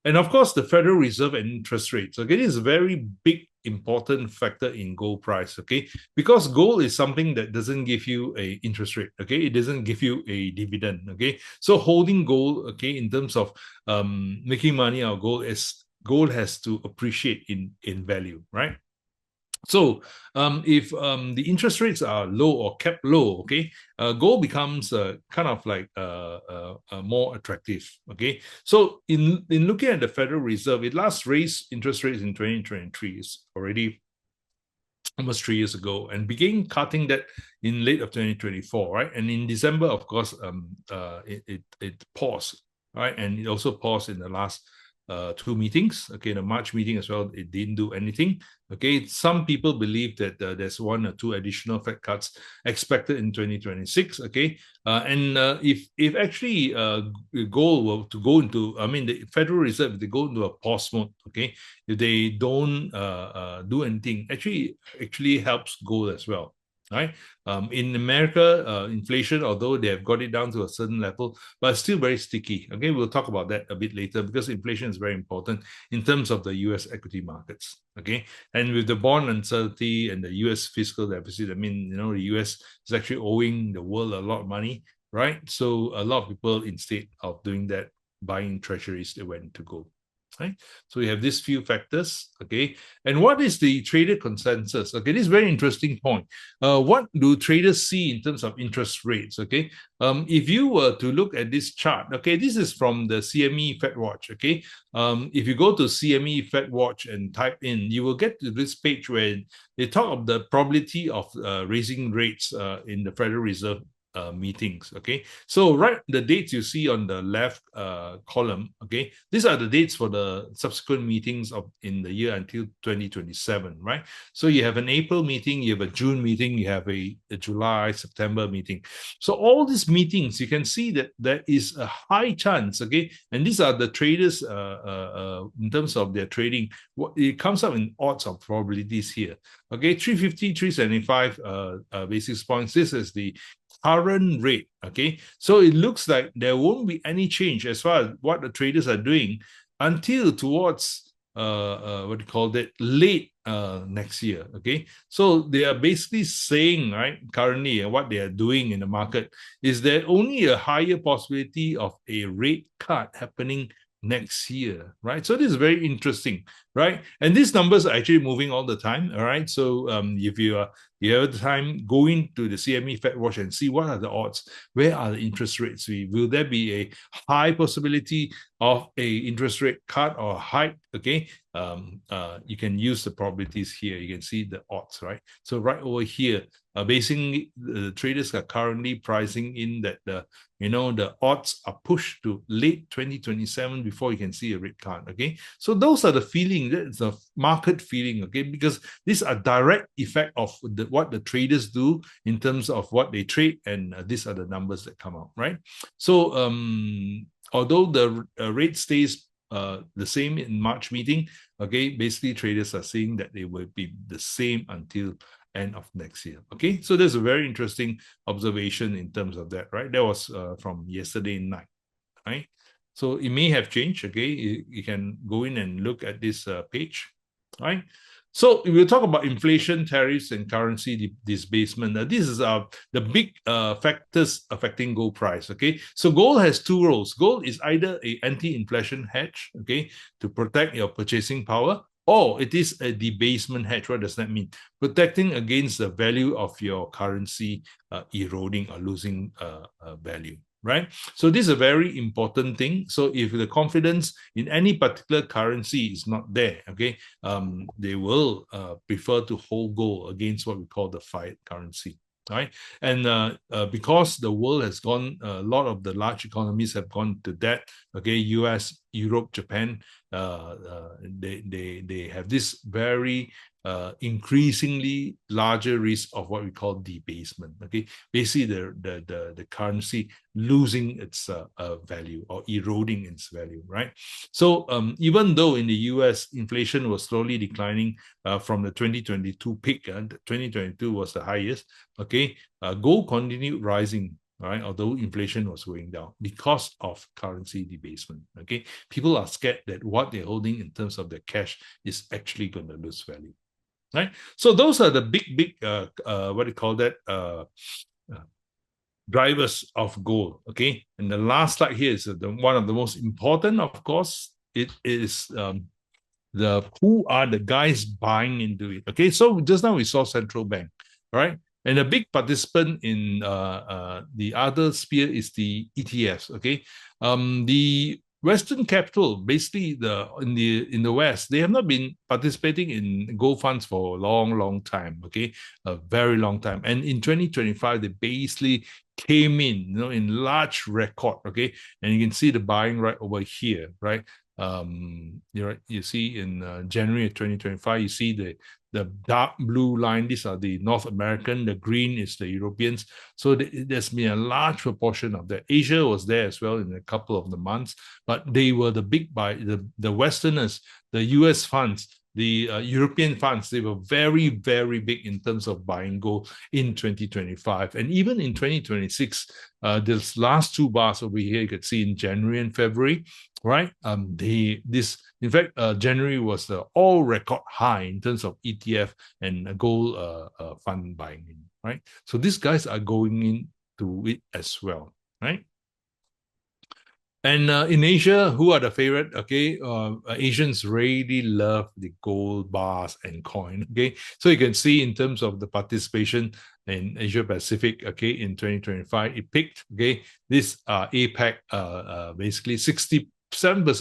And of course, the Federal Reserve and interest rates. Okay, this is a very big, important factor in gold price. Okay, because gold is something that doesn't give you a interest rate. Okay, it doesn't give you a dividend. Okay, so holding gold, okay, in terms of making money out of gold, is gold has to appreciate in value, right? So if the interest rates are low or kept low, okay, gold becomes kind of like more attractive. Okay, so in looking at the Federal Reserve, it last raised interest rates in 2023. It's already almost 3 years ago, and began cutting that in late of 2024, right? And in December, of course, it paused, right? And it also paused in the last two meetings. Okay, the March meeting as well, it didn't do anything. Okay, some people believe that there's one or two additional Fed cuts expected in 2026. Okay, and if actually gold were to go into, I mean, the Federal Reserve, if they go into a pause mode, okay, if they don't do anything, actually helps gold as well, right? In America, inflation, although they have got it down to a certain level, but it's still very sticky. Okay, we'll talk about that a bit later because inflation is very important in terms of the US equity markets. Okay, and with the bond uncertainty and the US fiscal deficit, I mean, the US is actually owing the world a lot of money, right? So a lot of people, instead of doing that, buying treasuries, they went to gold. Right? So we have these few factors, okay? And what is the trader consensus? Okay, this is a very interesting point. What do traders see in terms of interest rates, okay? If you were to look at this chart, okay, this is from the CME Fed Watch, okay? If you go to CME Fed Watch and type in, you will get to this page where they talk of the probability of raising rates in the Federal Reserve meetings. Okay, so the dates you see on the left column, okay, these are the dates for the subsequent meetings in the year until 2027, right? So you have an April meeting, you have a June meeting, you have a July, September meeting. So all these meetings, you can see that there is a high chance, okay, and these are the traders in terms of their trading. It comes up in odds of probabilities here. Okay, 350, 375 basis points. This is the current rate. Okay, so it looks like there won't be any change as far as what the traders are doing until towards what do you call that, late next year. Okay, so they are basically saying, right, currently what they are doing in the market is there only a higher possibility of a rate cut happening next year, right? So this is very interesting, right? And these numbers are actually moving all the time, all right? So if you have the time, go into the CME Fed Watch and see what are the odds, where are the interest rates, will there be a high possibility of a interest rate cut or hike, okay? You can use the probabilities here. You can see the odds, right? So right over here, basically the traders are currently pricing in that the odds are pushed to late 2027 before you can see a rate cut. Okay, so those are the feeling, that's the market feeling. Okay, because these are direct effect of what the traders do in terms of what they trade, and these are the numbers that come out, right? So although the rate stays the same in March meeting, okay, basically traders are saying that they will be the same until end of next year. Okay, so there's a very interesting observation in terms of that, right? That was from yesterday night, right? So it may have changed. Okay, you can go in and look at this page, right? So we'll talk about inflation, tariffs, and currency displacement. This is the big factors affecting gold price. Okay, so gold has two roles. Gold is either a anti-inflation hedge, okay, to protect your purchasing power, or it is a debasement hedge. What does that mean? Protecting against the value of your currency eroding or losing value, right? So this is a very important thing. So if the confidence in any particular currency is not there, okay, they will prefer to hold gold against what we call the fiat currency. right? And because the world has gone, a lot of the large economies have gone to debt. Okay, U.S., Europe, Japan, they have this very increasingly larger risk of what we call debasement. Okay, basically the currency losing its value or eroding its value, right? So even though in the U.S. inflation was slowly declining from the 2022 peak, and 2022 was the highest. Okay, gold continued rising, right? Although inflation was going down because of currency debasement. Okay, people are scared that what they're holding in terms of their cash is actually going to lose value, right? So those are the big what do you call that, drivers of gold. Okay, and the last slide here is one of the most important, of course. It is the who are the guys buying into it. Okay, so just now we saw central bank, right? And a big participant in the other sphere is the ETFs. Okay, the Western capital, basically in the West, they have not been participating in gold funds for a long time. Okay, a very long time. And in 2025, they basically came in, in large record. Okay, and you can see the buying right over here, right? You see in January of 2025, you see the dark blue line. These are the North American. The green is the Europeans. So there's been a large proportion of that. Asia was there as well in a couple of the months, but they were the big buy. The Westerners, the US funds, the European funds, they were very big in terms of buying gold in 2025. And even in 2026, this last two bars over here, you could see in January and February, right? In fact, January was the all record high in terms of ETF and gold fund buying in, right? So these guys are going into it as well, right? And in Asia, who are the favorite? Okay, Asians really love the gold bars and coin. Okay, so you can see in terms of the participation in Asia Pacific. Okay, in 2025, it peaked. Okay, this APAC, basically 67%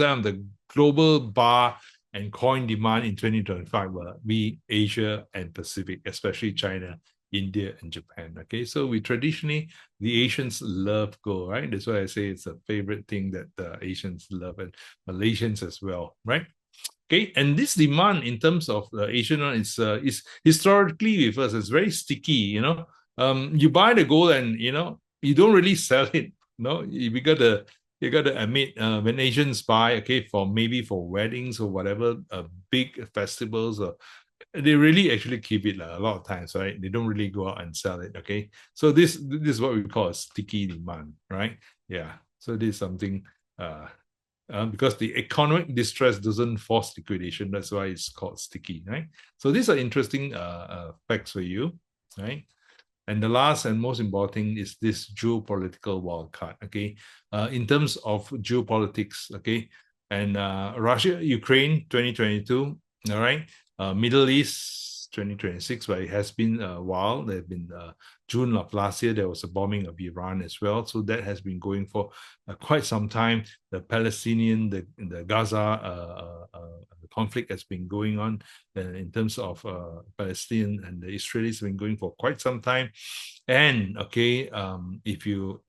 of the global bar and coin demand in 2025 will be Asia and Pacific, especially China, India, and Japan. Okay, so we traditionally, the Asians love gold, right? That's why I say it's a favorite thing that the Asians love, and Malaysians as well, right? Okay, and this demand in terms of the Asian one is historically with us. It's very sticky. You buy the gold and you don't really sell it. You gotta admit, when Asians buy, okay, for maybe for weddings or whatever, big festivals, or they really actually keep it a lot of times, right? They don't really go out and sell it. Okay, so this is what we call a sticky demand, right? Yeah. So this is something because the economic distress doesn't force liquidation. That's why it's called sticky, right? So these are interesting facts for you, right? And the last and most important is this geopolitical wildcard. Okay, in terms of geopolitics, okay, and Russia, Ukraine, 2022. All right, Middle East, 2026, but it has been a while. There have been June of last year, there was a bombing of Iran as well. So that has been going for quite some time. The Palestinian, the Gaza conflict has been going on in terms of Palestine and the Israelis have been going for quite some time. And okay, if you're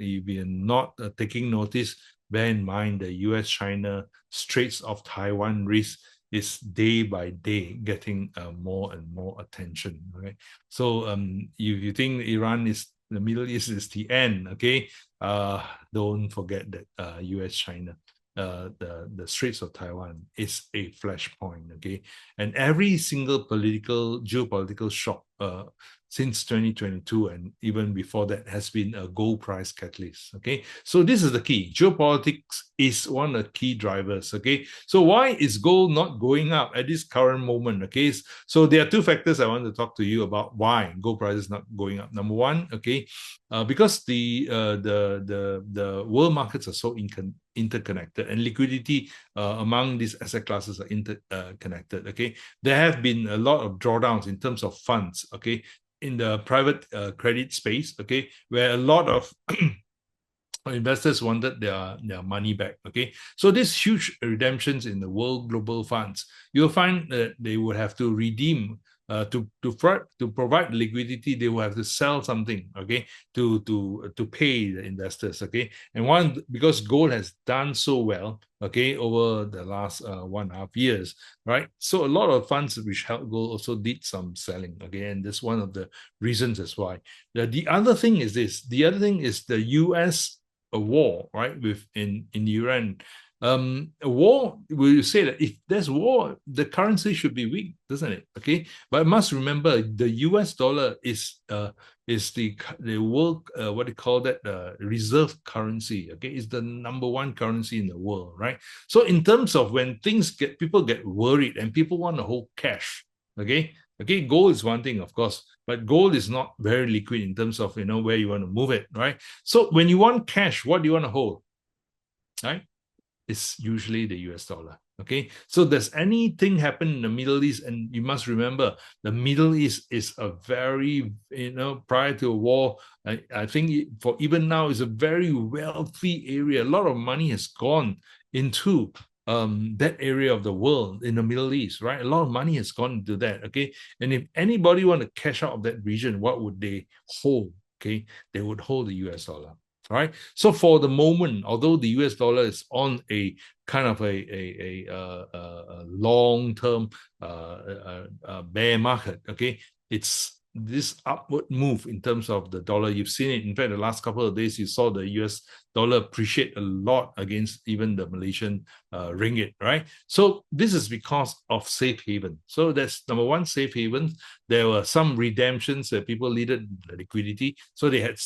not taking notice, bear in mind the U.S.-China Straits of Taiwan risk is day by day getting more and more attention. Right. So you think Iran is the Middle East is the end, okay? Don't forget that U.S.-China, the Straits of Taiwan is a flashpoint, okay? And every single geopolitical shock since 2022 and even before that has been a gold price catalyst, okay? So this is the key. Geopolitics is one of the key drivers, okay? So why is gold not going up at this current moment, okay? So there are two factors I want to talk to you about why gold price is not going up. Number one, okay, because the world markets are so interconnected and liquidity among these asset classes are interconnected, okay? There have been a lot of drawdowns in terms of funds, okay, in the private credit space, okay, where a lot of investors wanted their money back, okay? So these huge redemptions in the world global funds, you'll find that they would have to redeem to provide liquidity, they will have to sell something, okay, to pay the investors, okay. And one, because gold has done so well, okay, over the last 1.5 years, right? So a lot of funds which held gold also did some selling, okay, and that's one of the reasons as why. The other thing is this. The other thing is the U.S. a war, right, with in Iran. A war, we say that if there's war, the currency should be weak, doesn't it? Okay, but must remember the U.S. dollar is the world what they call that reserve currency. Okay, it's the number one currency in the world, right? So in terms of when things get people get worried and people want to hold cash, okay, okay, gold is one thing, of course, but gold is not very liquid in terms of where you want to move it, right? So when you want cash, what do you want to hold, right? It's usually the US dollar. Okay, so does anything happen in the Middle East? And you must remember, the Middle East is a very, prior to a war, I think for even now, is a very wealthy area. A lot of money has gone into that area of the world in the Middle East, right? A lot of money has gone into that. Okay, and if anybody want to cash out of that region, what would they hold? Okay, they would hold the US dollar. All right. So for the moment, although the US dollar is on a kind of a long-term bear market, okay, it's this upward move in terms of the dollar. You've seen it. In fact, the last couple of days, you saw the US dollar appreciate a lot against even the Malaysian ringgit, right? So this is because of safe haven. So that's number one, safe haven. There were some redemptions that people needed liquidity, so they had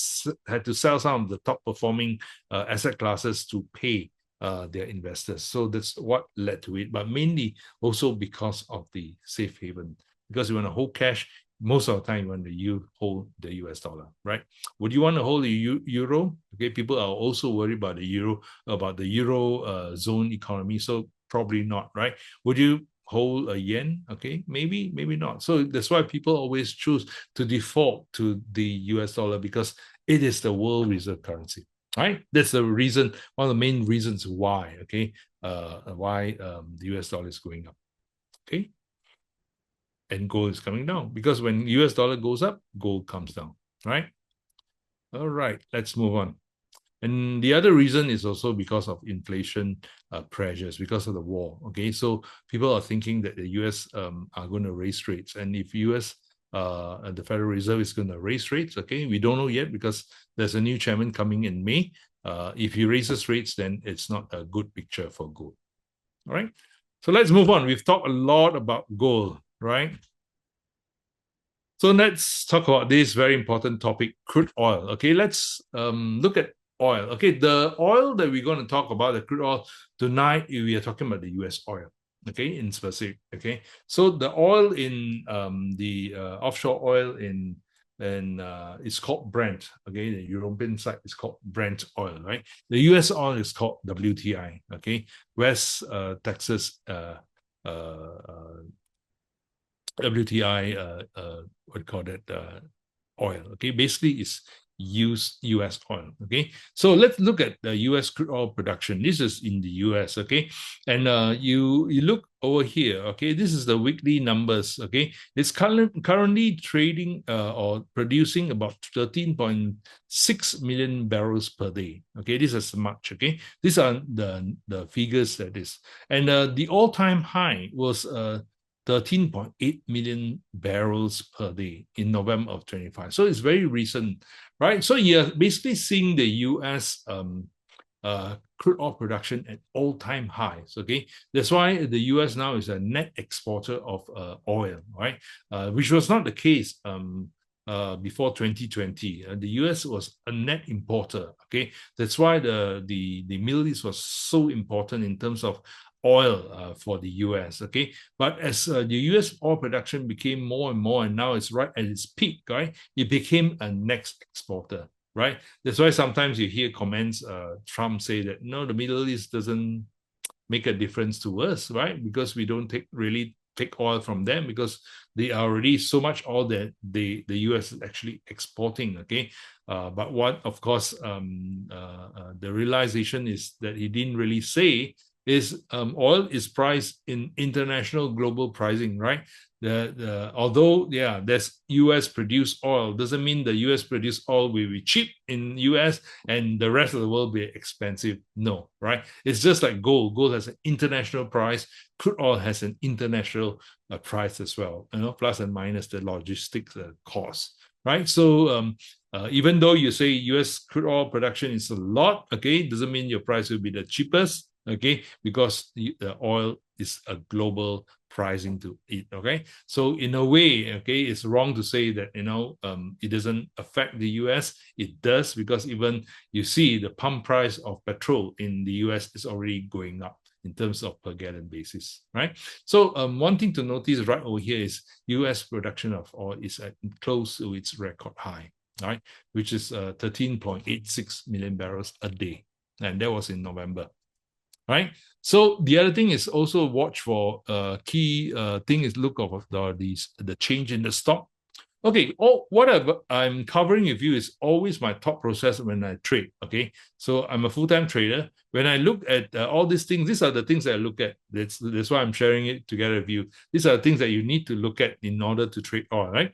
to sell some of the top performing asset classes to pay their investors. So that's what led to it, but mainly also because of the safe haven. Because you want to hold cash, most of the time when you hold the US dollar, right? Would you want to hold the euro? Okay, people are also worried about the euro zone economy, so probably not, right? Would you hold a yen? Okay, maybe, maybe not. So that's why people always choose to default to the US dollar, because it is the world reserve currency, right? That's the reason, one of the main reasons why, okay, why the US dollar is going up, okay? And gold is coming down, because when US dollar goes up, gold comes down, right? All right, let's move on. And the other reason is also because of inflation pressures, because of the war. Okay, so people are thinking that the US are going to raise rates, and if US the Federal Reserve is going to raise rates, okay, we don't know yet because there's a new chairman coming in May. If he raises rates, then it's not a good picture for gold. All right, so let's move on. We've talked a lot about gold, right? So let's talk about this very important topic, crude oil. Okay, let's look at oil. Okay, the oil that we're going to talk about, the crude oil, tonight we are talking about the US oil. Okay, in specific. Okay, so the oil in the offshore oil in it's called Brent. Okay, the European side is called Brent oil, right? The US oil is called WTI. Okay, West Texas WTI, what do you call that, oil. Okay, basically it's US oil. Okay, so let's look at the US crude oil production. This is in the US. Okay, and you look over here. Okay, this is the weekly numbers. Okay, it's currently trading or producing about 13.6 million barrels per day. Okay, this is much. Okay, these are the figures that is, and the all-time high was 13.8 million barrels per day in November of 25. So it's very recent, right? So you're basically seeing the US crude oil production at all-time highs, okay? That's why the US now is a net exporter of oil, right? Which was not the case before 2020. The US was a net importer, okay? That's why the Middle East was so important in terms of oil for the US, okay? But as the US oil production became more and more, and now it's right at its peak, right? It became a next exporter, right? That's why sometimes you hear comments, Trump say that, no, the Middle East doesn't make a difference to us, right? Because we don't really take oil from them, because they are already so much oil that the US is actually exporting, okay? But what, of course, the realization is that he didn't really say is oil is priced in international global pricing, right? Although there's US produced oil, doesn't mean the US produced oil will be cheap in US and the rest of the world will be expensive. No, right? It's just like gold. Gold has an international price. Crude oil has an international price as well, plus and minus the logistics cost, right? So even though you say US crude oil production is a lot, okay, doesn't mean your price will be the cheapest, okay, because the oil is a global pricing to it, okay. So in a way, okay, it's wrong to say that it doesn't affect the US. It does, because even you see the pump price of petrol in the US is already going up in terms of per gallon basis, right? So one thing to notice right over here is US production of oil is at close to its record high, right? Which is 13.86 million barrels a day. And that was in November, right? So the other thing is also watch for key thing is look of the change in the stock. Okay, whatever I'm covering with you is always my thought process when I trade. Okay, so I'm a full-time trader. When I look at all these things, these are the things that I look at. That's why I'm sharing it together with you. These are the things that you need to look at in order to trade oil, right?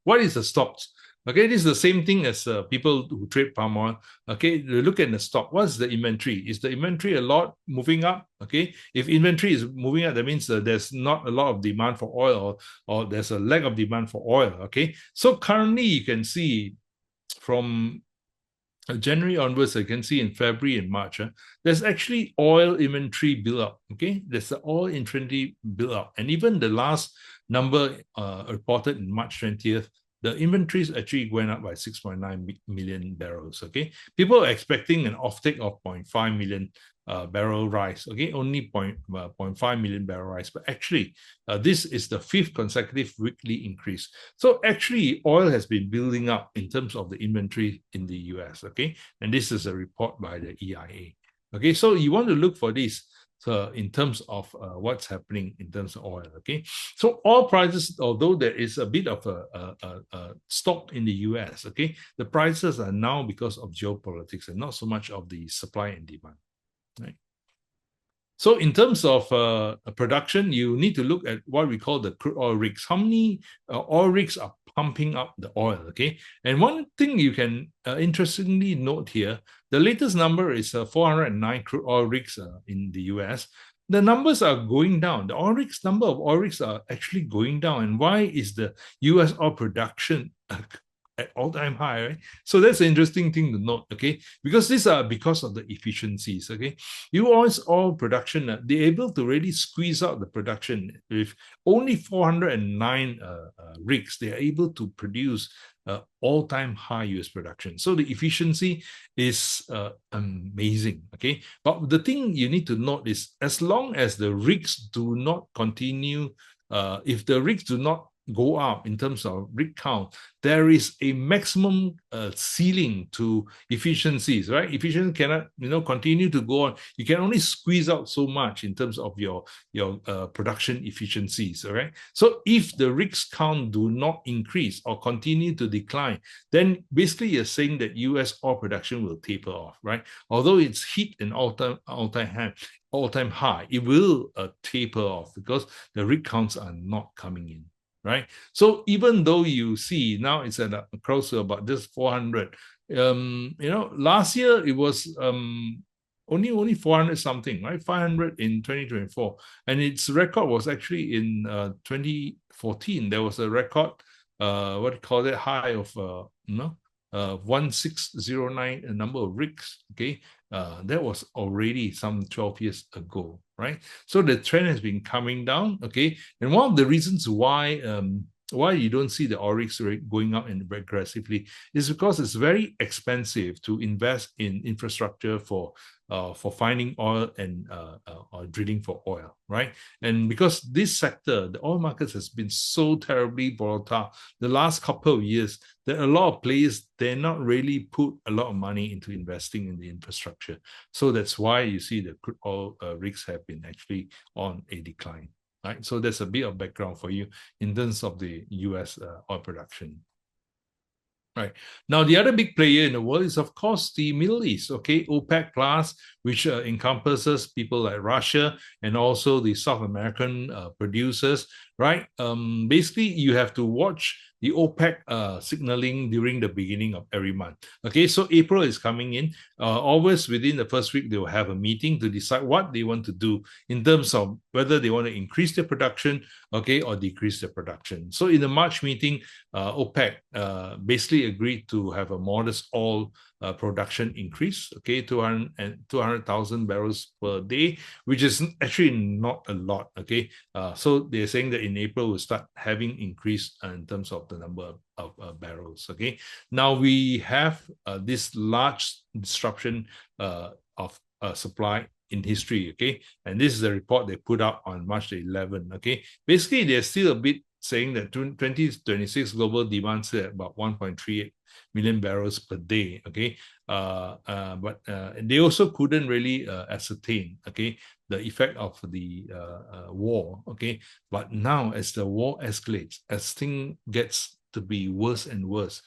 What is the stocks? Okay, this is the same thing as people who trade palm oil. Okay, look at the stock. What's the inventory? Is the inventory a lot moving up? Okay, if inventory is moving up, that means there's not a lot of demand for oil, or there's a lack of demand for oil. Okay, so currently you can see from January onwards, I can see in February and March, there's actually oil inventory build up. Okay, there's the oil inventory build up, and even the last number reported in March 20th, the inventories actually went up by 6.9 million barrels. Okay, people are expecting an offtake of 0.5 million barrel rise. Okay, only 0.5 million barrel rise, but actually this is the fifth consecutive weekly increase. So actually, oil has been building up in terms of the inventory in the US. Okay, and this is a report by the EIA. Okay, so you want to look for this. So in terms of what's happening in terms of oil, okay? So oil prices, although there is a bit of a stock in the US, okay, the prices are now because of geopolitics and not so much of the supply and demand, right? So in terms of production, you need to look at what we call the crude oil rigs. How many oil rigs are pumping up the oil, okay? And one thing you can interestingly note here, the latest number is 409 crude oil rigs in the US. The numbers are going down. The oil rigs, number of oil rigs are actually going down. And why is the US oil production at all-time high, right? So that's an interesting thing to note, okay? Because these are because of the efficiencies, okay? US oil production, they're able to really squeeze out the production. With only 409 rigs, they're able to produce all-time high US production. So the efficiency is amazing, okay? But the thing you need to note is, as long as the rigs do not continue, if the rigs do not go up in terms of rig count, there is a maximum ceiling to efficiencies, right? Efficiency cannot, continue to go on. You can only squeeze out so much in terms of your production efficiencies, all right? So if the rigs count do not increase or continue to decline, then basically you're saying that US oil production will taper off, right? Although it's hit an all-time high, it will taper off because the rig counts are not coming in. Right, so even though you see now it's at close to about just 400, last year it was only 400 something, right? 500 in 2024, and its record was actually in 2014. There was a record, what do you call it, high of 1609, a number of rigs. Okay, that was already some 12 years ago, right? So the trend has been coming down, okay? And one of the reasons why you don't see the oil rigs rate going up and aggressively is because it's very expensive to invest in infrastructure for finding oil and drilling for oil, right? And because this sector, the oil markets, has been so terribly volatile the last couple of years, that a lot of players, they're not really put a lot of money into investing in the infrastructure. So that's why you see the crude oil rigs have been actually on a decline, right? So there's a bit of background for you in terms of the US oil production. Right. Now, the other big player in the world is, of course, the Middle East, okay? OPEC Plus, which encompasses people like Russia and also the South American producers, right? Basically, you have to watch the OPEC signaling during the beginning of every month. Okay, so April is coming in. Always within the first week, they will have a meeting to decide what they want to do in terms of whether they want to increase their production, okay, or decrease their production. So in the March meeting, OPEC basically agreed to have a modest oil production increase, okay, 200,000 barrels per day, which is actually not a lot, okay. So they're saying that in April we'll start having increase in terms of the number of barrels, okay. Now we have this large disruption of supply in history, okay, and this is the report they put out on March 11th, okay. Basically, they're still a bit saying that 2026 global demand is at about 1.38 million barrels per day, okay. But they also couldn't really ascertain, okay, the effect of the war, okay. But now, as the war escalates, as things gets to be worse and worse,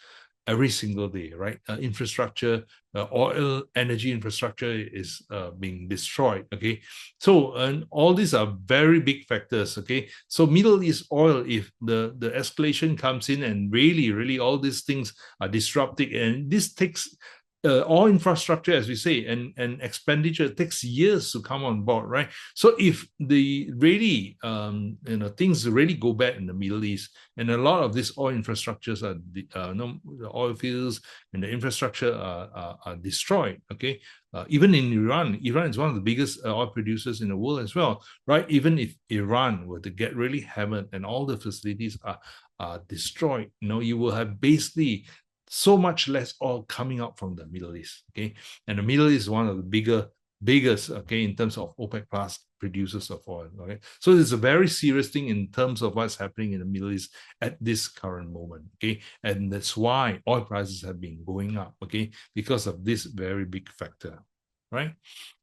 every single day, right? Infrastructure, oil, energy infrastructure is being destroyed, okay? So, and all these are very big factors, okay? So Middle East oil, if the escalation comes in and really all these things are disrupting, and this takes all infrastructure, as we say, and expenditure takes years to come on board, right? So if the really, things really go bad in the Middle East, and a lot of these oil infrastructures are, the oil fields and the infrastructure are destroyed, okay? Even in Iran is one of the biggest oil producers in the world as well, right? Even if Iran were to get really hammered and all the facilities are destroyed, you will have basically so much less oil coming out from the Middle East, okay? And the Middle East is one of the biggest, okay, in terms of OPEC plus producers of oil, okay? So it's a very serious thing in terms of what's happening in the Middle East at this current moment, okay? And that's why oil prices have been going up, okay? Because of this very big factor, right?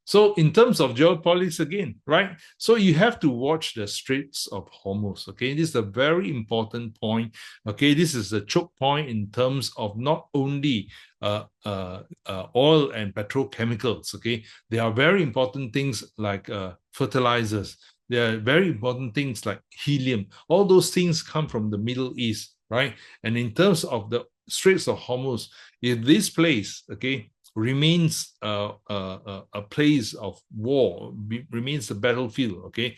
So in terms of geopolitics again, right? So you have to watch the Straits of Hormuz, okay? This is a very important point, okay? This is a choke point in terms of not only oil and petrochemicals, okay? There are very important things like fertilizers. There are very important things like helium. All those things come from the Middle East, right? And in terms of the Straits of Hormuz, if this place, okay, remains a place of war, remains a battlefield, okay,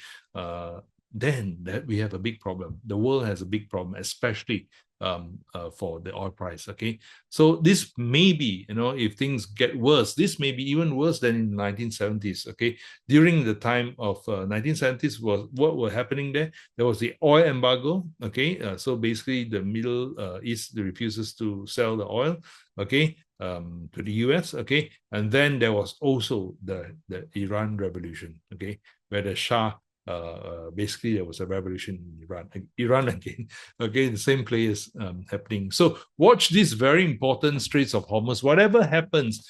then that we have a big problem. The world has a big problem, especially for the oil price, okay? So this may be, if things get worse, this may be even worse than in the 1970s, okay? During the time of 1970s, was what were happening there? There was the oil embargo, okay? So basically the Middle East refuses to sell the oil, okay? To the US, okay? And then there was also the Iran revolution, okay? Where the Shah, basically there was a revolution in Iran again, okay? The same play is happening. So watch this very important Straits of Hormuz. Whatever happens,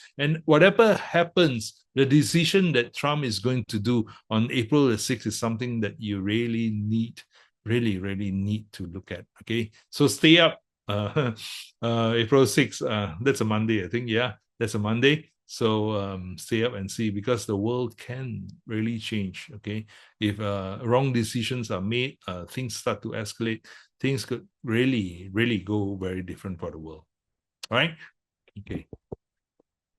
the decision that Trump is going to do on April the 6th is something that you really need to look at, okay? So stay up. April 6th, that's a Monday, I think. Yeah, that's a Monday. So stay up and see, because the world can really change, okay? If wrong decisions are made, things start to escalate, things could really go very different for the world. All right? Okay.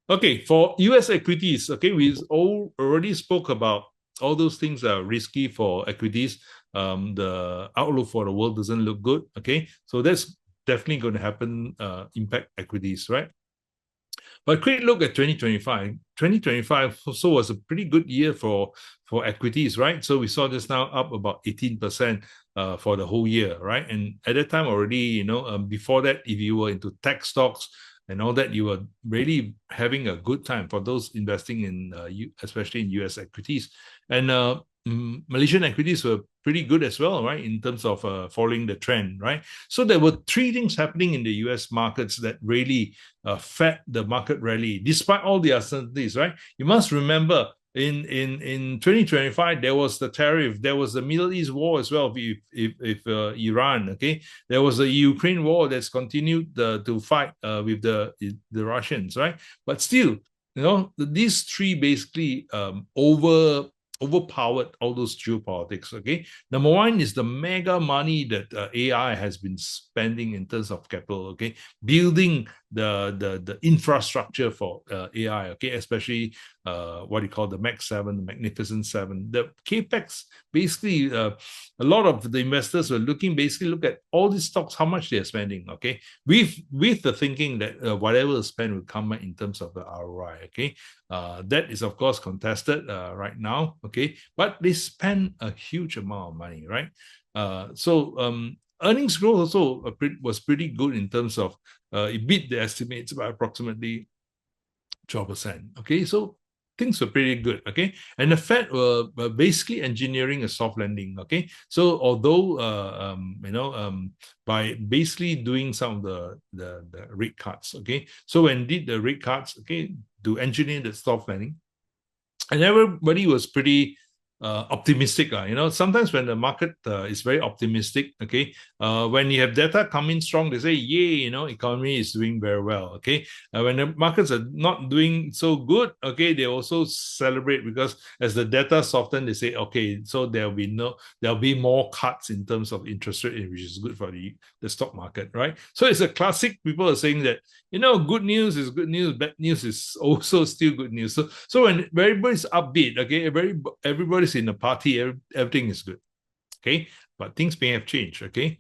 Okay, for US equities, okay, we already spoke about all those things are risky for equities. The outlook for the world doesn't look good, okay? So that's definitely going to happen, impact equities, right? But quick look at 2025. 2025 also was a pretty good year for equities, right? So we saw this now up about 18% for the whole year, right? And at that time already, before that, if you were into tech stocks and all that, you were really having a good time for those investing in, especially in US equities. And Malaysian equities were pretty good as well, right, in terms of following the trend, right? So there were three things happening in the US markets that really fed the market rally, despite all the uncertainties, right? You must remember in 2025 there was the tariff, there was the Middle East war as well, if Iran, okay, there was the Ukraine war that's continued to fight with the Russians, right? But still, these three basically overpowered all those geopolitics. Okay, number one is the mega money that AI has been spending in terms of capital. Okay, building the infrastructure for AI. Okay, especially what you call the Max 7, the Magnificent 7. The capex, basically, a lot of the investors were basically look at all these stocks, how much they're spending, okay, with the thinking that whatever is spent will come back in terms of the ROI, okay. That is, of course, contested right now, okay, but they spend a huge amount of money, right? So earnings growth also was pretty good in terms of it beat the estimates by approximately 12%. Okay, so things were pretty good. Okay, and the Fed were basically engineering a soft landing. Okay, so although by basically doing some of the rate cuts. Okay, so when did the rate cuts, okay, to engineer the soft landing, and everybody was pretty optimistic. Sometimes when the market is very optimistic, okay, when you have data coming strong, they say, yay, economy is doing very well, okay. When the markets are not doing so good, okay, they also celebrate because as the data soften, they say, okay, so there'll be more cuts in terms of interest rate, which is good for the stock market, right? So it's a classic, people are saying that, good news is good news, bad news is also still good news. So when everybody's upbeat, okay, everybody's in a party, everything is good, okay, but things may have changed, okay.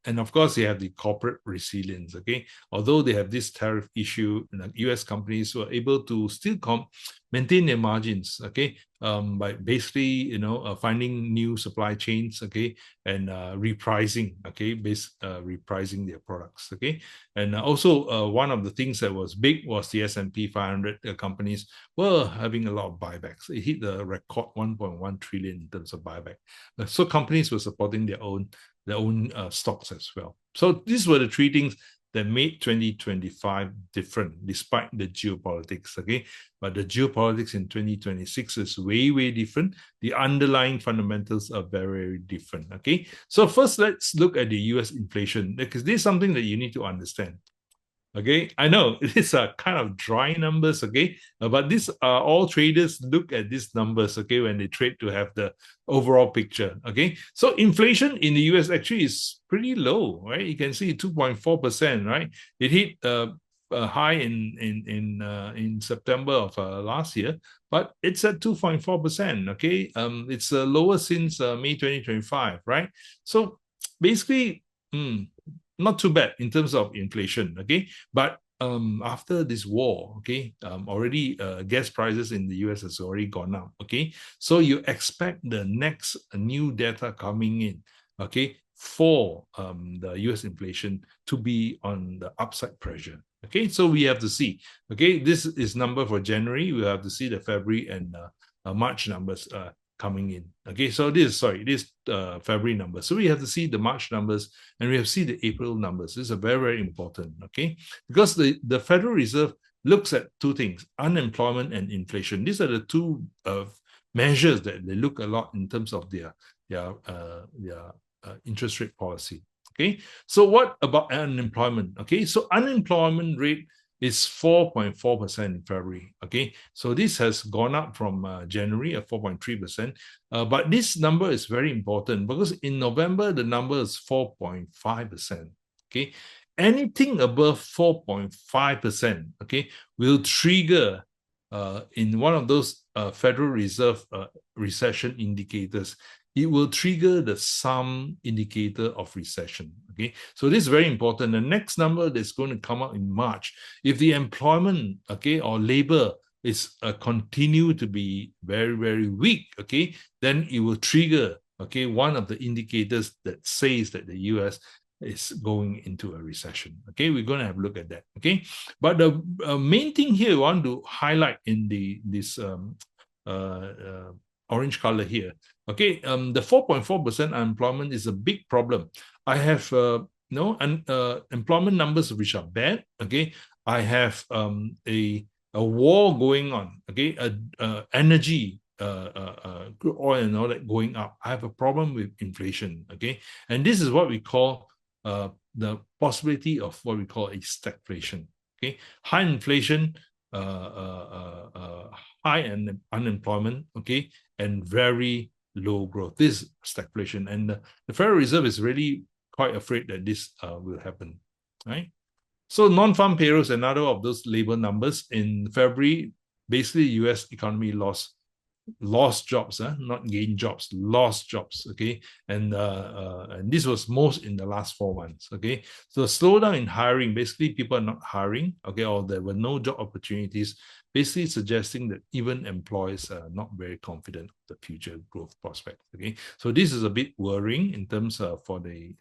And of course, they have the corporate resilience, okay. Although they have this tariff issue, US companies were able to still maintain their margins, okay, by basically, finding new supply chains, okay, and repricing, okay, repricing their products, okay. And also, one of the things that was big was the S&P 500 companies were having a lot of buybacks. It hit the record 1.1 trillion in terms of buyback. So companies were supporting their own stocks as well. So these were the three things that made 2025 different despite the geopolitics, okay? But the geopolitics in 2026 is way, way different. The underlying fundamentals are very, very different, okay? So first, let's look at the US inflation, because this is something that you need to understand. Okay, I know it is a kind of dry numbers, okay, but these are all traders look at these numbers, okay, when they trade to have the overall picture, okay. So inflation in the US actually is pretty low, right? You can see 2.4%, right? It hit a high in September of last year, but it's at 2.4%, okay. It's lower since May 2025, right? So basically, not too bad in terms of inflation, okay? But after this war, okay, already gas prices in the US has already gone up, okay? So you expect the next new data coming in, okay, for the US inflation to be on the upside pressure, okay? So we have to see, okay? This is number for January. We have to see the February and March numbers coming in. Okay, so this February numbers. So we have to see the March numbers and we have to see the April numbers. This is very, very important, okay? Because the Federal Reserve looks at two things, unemployment and inflation. These are the two measures that they look a lot in terms of their interest rate policy, okay? So what about unemployment? Okay, so unemployment rate is 4.4% in February. Okay, so this has gone up from January at 4.3%. But this number is very important because in November, the number is 4.5%. Okay, anything above 4.5%, okay, will trigger in one of those Federal Reserve recession indicators. It will trigger the sum indicator of recession. Okay, so this is very important. The next number that's going to come out in March, if the employment, okay, or labor is continue to be very, very weak, okay, then it will trigger, okay, one of the indicators that says that the US is going into a recession. Okay, we're going to have a look at that. Okay, but the main thing here I want to highlight in this orange color here. Okay, the 4.4% unemployment is a big problem. I have employment numbers which are bad. Okay, I have a a war going on, okay, energy, crude oil and all that going up. I have a problem with inflation, okay, and this is what we call the possibility of what we call a stagflation, okay, high inflation, high unemployment, okay, and very low growth. This is stagflation, and the Federal Reserve is really quite afraid that this will happen, right? So non-farm payrolls, another of those labor numbers in February, basically U.S. economy lost jobs, not gained jobs, lost jobs, okay? And this was most in the last 4 months, okay? So slowdown in hiring, basically people are not hiring, okay, or there were no job opportunities, basically suggesting that even employers are not very confident of the future growth prospects, okay? So this is a bit worrying in terms of for the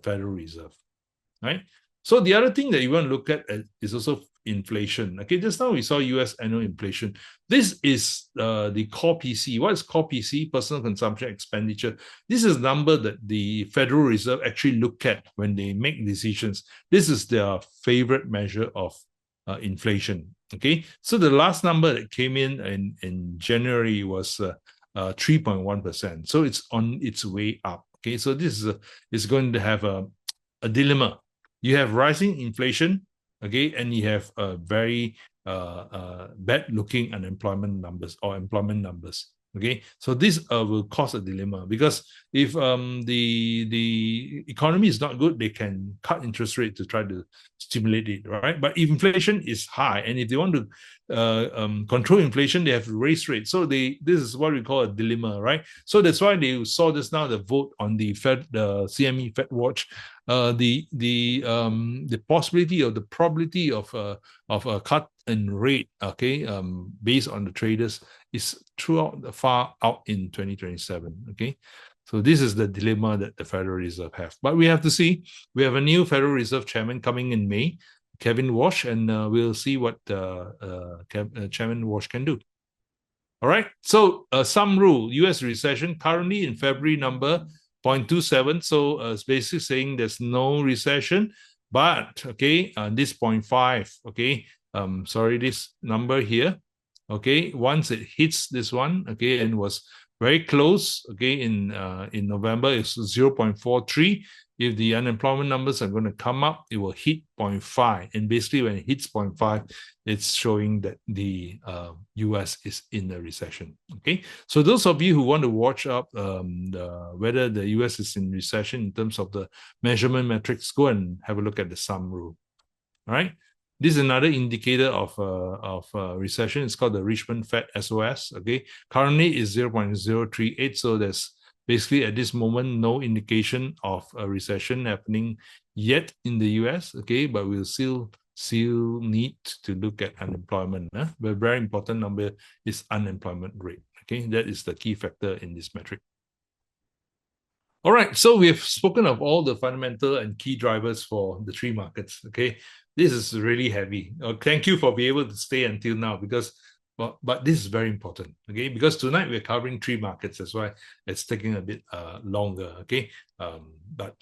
Federal Reserve, right? So the other thing that you want to look at is also inflation. Okay, just now we saw US annual inflation. This is the core PC. What is core PC? Personal consumption expenditure. This is a number that the Federal Reserve actually look at when they make decisions. This is their favorite measure of inflation. Okay, so the last number that came in January was 3.1%. So it's on its way up. Okay, so this is going to have a dilemma. You have rising inflation, okay, and you have very bad-looking unemployment numbers or employment numbers. Okay, so this will cause a dilemma because if the economy is not good, they can cut interest rate to try to stimulate it, right? But if inflation is high, and if they want to control inflation, they have to raise rates. So this is what we call a dilemma, right? So that's why they saw just now the vote on the CME Fed Watch, the possibility or the probability of a cut in rate, okay, based on the traders is throughout the far out in 2027, okay. So this is the dilemma that the Federal Reserve have. But we have to see. We have a new Federal Reserve chairman coming in May, Kevin Walsh, and we'll see what Chairman Walsh can do. All right. So some rule, U.S. recession currently in February number 0.27. So it's basically saying there's no recession, but okay, this 0.5. Okay. Sorry, this number here. Okay, once it hits this one, okay, and was very close, okay, in November, it's 0.43. If the unemployment numbers are going to come up, it will hit 0.5. And basically, when it hits 0.5, it's showing that the US is in a recession. Okay, so those of you who want to watch up whether the US is in recession in terms of the measurement metrics, go and have a look at the sum rule. All right. This is another indicator of recession. It's called the Richmond Fed SOS. Okay, currently is 0.038. So there's basically at this moment no indication of a recession happening yet in the US. Okay, but we'll still need to look at unemployment. But a very important number is unemployment rate. Okay, that is the key factor in this metric. All right, so we've spoken of all the fundamental and key drivers for the three markets. Okay, this is really heavy. Thank you for being able to stay until now because, but this is very important. Okay, because tonight we're covering three markets. That's why it's taking a bit longer. Okay, but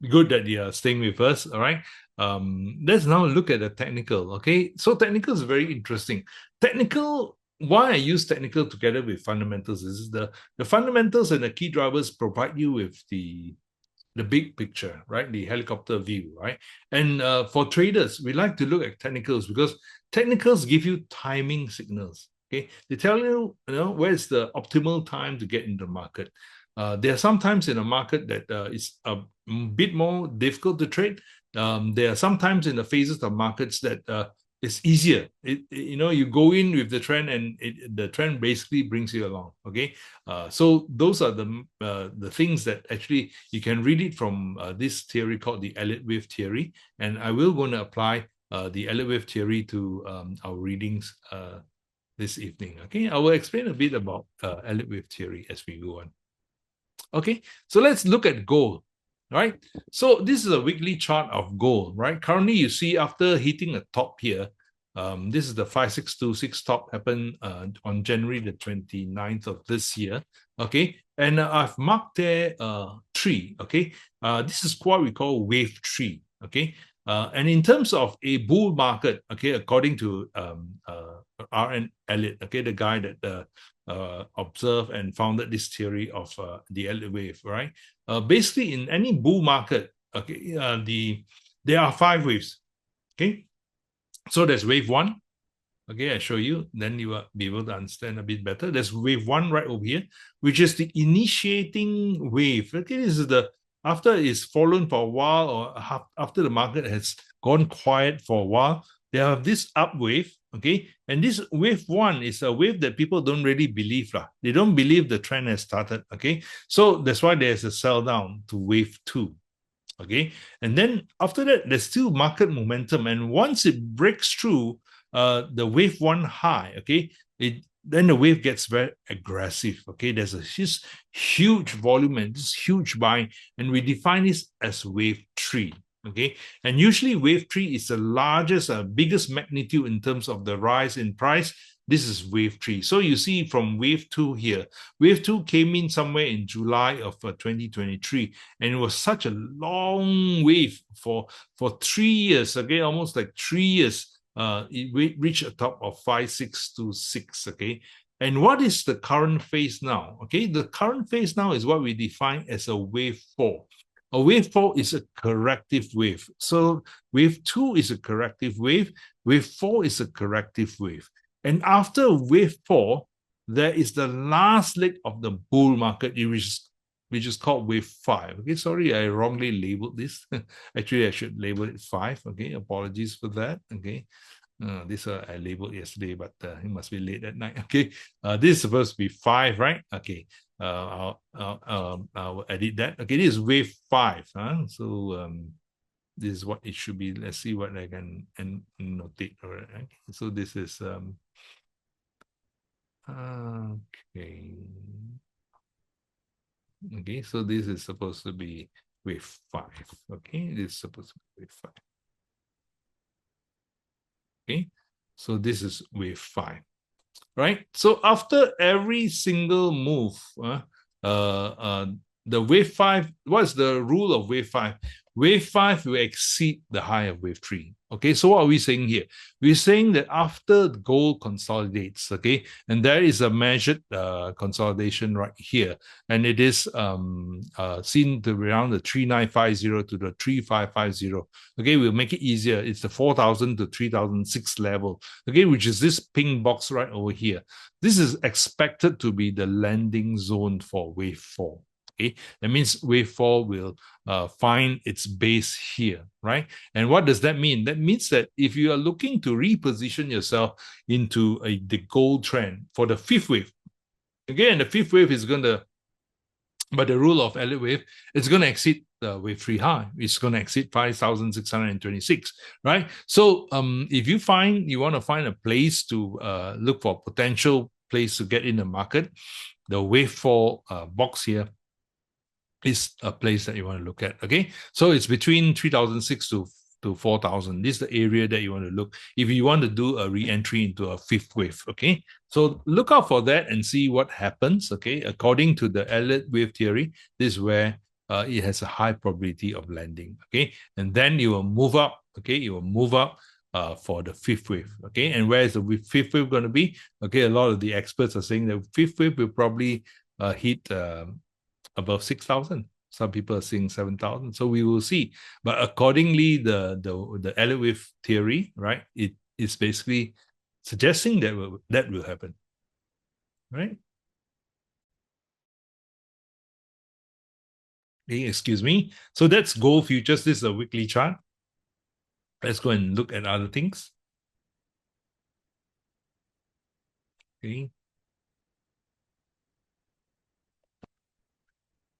good that you're staying with us. All right. Let's now look at the technical. Okay, so technical is very interesting. Technical. Why I use technical together with fundamentals is the fundamentals and the key drivers provide you with the big picture, right? The helicopter view, right? And for traders, we like to look at technicals because technicals give you timing signals. Okay, they tell you, where's the optimal time to get into the market. There are some times in a market that is a bit more difficult to trade. There are some times in the phases of markets that it's easier. You go in with the trend, and the trend basically brings you along. Okay, so those are the things that actually you can read it from this theory called the Elliott-Wave theory, and I will going to apply the Elliott-Wave theory to our readings this evening. Okay, I will explain a bit about Elliott-Wave theory as we go on. Okay, so let's look at gold. Right, so this is a weekly chart of gold, right? Currently, you see after hitting a top here, this is the 5626 top happened on January the 29th of this year, okay? And I've marked there tree, okay? This is what we call wave tree, okay? And in terms of a bull market, okay, according to R.N. Elliott, okay, the guy that observed and founded this theory of the Elliott wave, right? Basically, in any bull market, okay, there are 5 waves. Okay, so there's wave 1. Okay, I show you, then you will be able to understand a bit better. There's wave 1 right over here, which is the initiating wave. Okay, this is the after it's fallen for a while, or after the market has gone quiet for a while, they have this up wave. Okay, and this wave 1 is a wave that people don't really believe. They don't believe the trend has started. Okay, so that's why there's a sell down to wave 2. Okay, and then after that, there's still market momentum, and once it breaks through the wave 1 high, okay, then the wave gets very aggressive. Okay, there's a huge volume and this huge buying, and we define this as wave 3. Okay, and usually wave 3 is the largest, biggest magnitude in terms of the rise in price. This is wave 3. So you see from wave 2 here, wave 2 came in somewhere in July of 2023, and it was such a long wave for 3 years. Okay, almost like 3 years. It reached a top of 5626. Okay, and what is the current phase now? Okay, the current phase now is what we define as a wave 4. A wave 4 is a corrective wave. So wave 2 is a corrective wave. Wave 4 is a corrective wave. And after wave 4, there is the last leg of the bull market, which is called wave 5. Okay, sorry, I wrongly labeled this. Actually, I should label it 5. Okay, apologies for that. Okay, this I labeled yesterday, but it must be late at night. Okay, this is supposed to be 5, right? Okay, I'll edit that. Okay, this is wave 5. So this is what it should be. Let's see what I can notate. All right. So this is okay. Okay, so this is supposed to be wave 5. Okay, this is supposed to be wave 5. Okay, so this is wave 5. Right? So after every single move, the wave 5, what's the rule of wave 5? Wave 5 will exceed the high of wave 3. Okay, so what are we saying here? We're saying that after gold consolidates, okay, and there is a measured consolidation right here, and it is seen to around the 3950 to the 3550. Okay, we'll make it easier. It's the 4000 to 3006 level, okay, which is this pink box right over here. This is expected to be the landing zone for wave 4. Okay, that means wave 4 will find its base here, right? And what does that mean? That means that if you are looking to reposition yourself into the gold trend for the 5th wave, again, the 5th wave is going to, by the rule of Elliott wave, it's going to exceed the wave 3 high. It's going to exceed 5,626, right? So if you want to find a place to look for potential place to get in the market, the wave 4 box here is a place that you want to look at. Okay, so it's between 3,006 to 4,000. This is the area that you want to look if you want to do a re-entry into a 5th wave. Okay, so look out for that and see what happens. Okay, according to the Elliott wave theory, this is where it has a high probability of landing. Okay, and then you will move up. Okay, you will move up for the 5th wave. Okay, and where is the 5th wave going to be? Okay, a lot of the experts are saying the 5th wave will probably hit above 6,000. Some people are saying 7,000. So we will see. But accordingly, the Elliott wave theory, right, it is basically suggesting that will happen, right? Okay, excuse me. So that's gold futures. This is a weekly chart. Let's go and look at other things. Okay.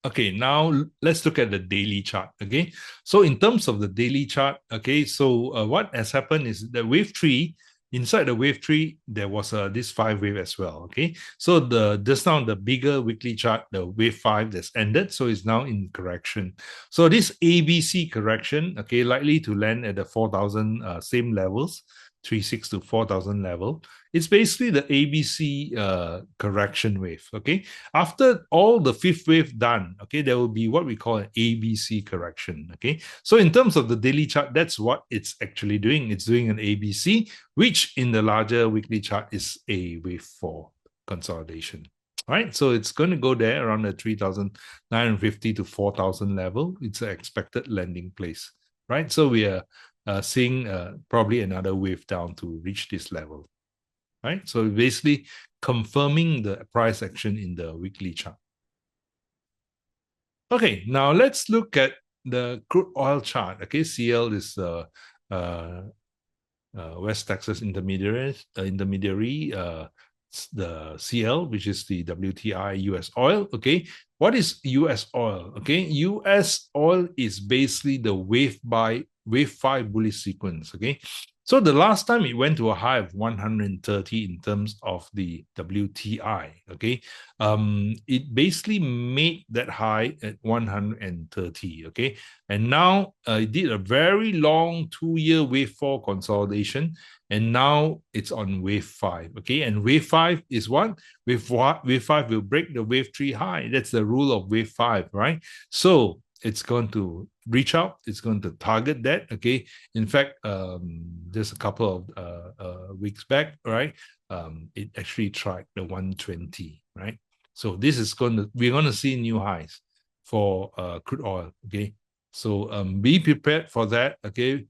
Okay, now let's look at the daily chart. Okay, so in terms of the daily chart, okay, so what has happened is that wave 3, inside the wave 3, there was this 5 wave as well. Okay, so just now the bigger weekly chart, the wave 5 that's ended, so it's now in correction. So this ABC correction, okay, likely to land at the 4,000 same levels, 36 to 4,000 level. It's basically the ABC correction wave. Okay, after all the fifth wave done, okay, there will be what we call an ABC correction. Okay, so in terms of the daily chart, that's what it's actually doing. It's doing an ABC, which in the larger weekly chart is a wave 4 consolidation. All right, so it's going to go there around the 3,950 to 4,000 level. It's an expected landing place, right? So we are seeing probably another wave down to reach this level, right? So basically confirming the price action in the weekly chart. Okay, now let's look at the crude oil chart. Okay, CL is uh, West Texas intermediary, the CL, which is the WTI US oil. Okay, what is US oil? Okay, US oil is basically the wave 5 bullish sequence. Okay, so the last time it went to a high of 130 in terms of the WTI. Okay, it basically made that high at 130. Okay, and now it did a very long 2-year wave 4 consolidation, and now it's on wave 5. Okay, and wave 5 is what? Wave 5 will break the wave 3 high. That's the rule of wave 5, right? So it's going to reach out. It's going to target that. Okay. In fact, just a couple of weeks back, right? It actually tried the 120, right? So this is we're going to see new highs for crude oil. Okay. So be prepared for that, okay?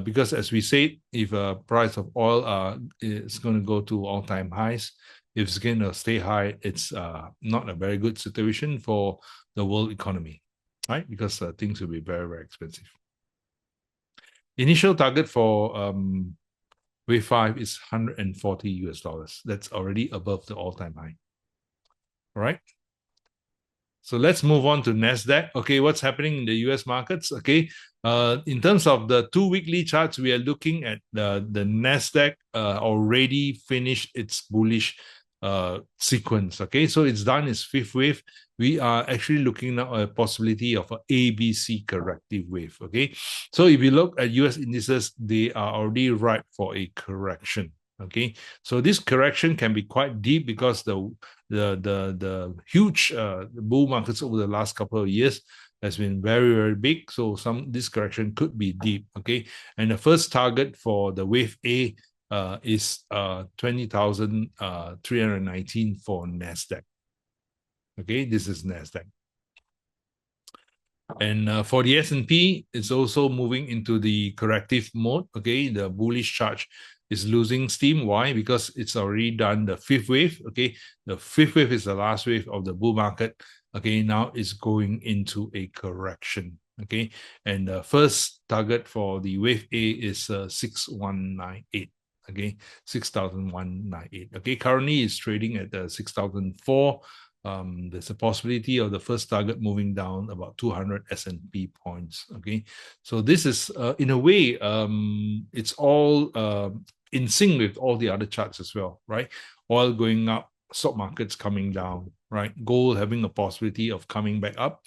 Because as we said, if price of oil is going to go to all-time highs, if it's going to stay high, it's not a very good situation for the world economy, right? Because things will be very, very expensive. Initial target for wave 5 is 140 US dollars. That's already above the all-time high. All right. So let's move on to NASDAQ. Okay, what's happening in the US markets? Okay, in terms of the 2 weekly charts, we are looking at the NASDAQ already finished its bullish sequence. Okay, so it's done its fifth wave. We are actually looking at a possibility of an ABC corrective wave. Okay, so if you look at US indices, they are already ripe for a correction. Okay, so this correction can be quite deep because the huge bull markets over the last couple of years has been very, very big. So this correction could be deep. Okay, and the first target for the wave A is 20,319 for Nasdaq. Okay, this is Nasdaq. And for the S&P, it's also moving into the corrective mode. Okay, the bullish charge is losing steam. Why? Because it's already done the fifth wave. Okay, the fifth wave is the last wave of the bull market. Okay, now it's going into a correction. Okay, and the first target for the wave A is 6,198. Okay, 6,198. Okay, currently it's trading at 6,004. There's a possibility of the first target moving down about 200 S&P points. Okay, so this is in a way it's all in sync with all the other charts as well, right? Oil going up, stock markets coming down, right? Gold having a possibility of coming back up.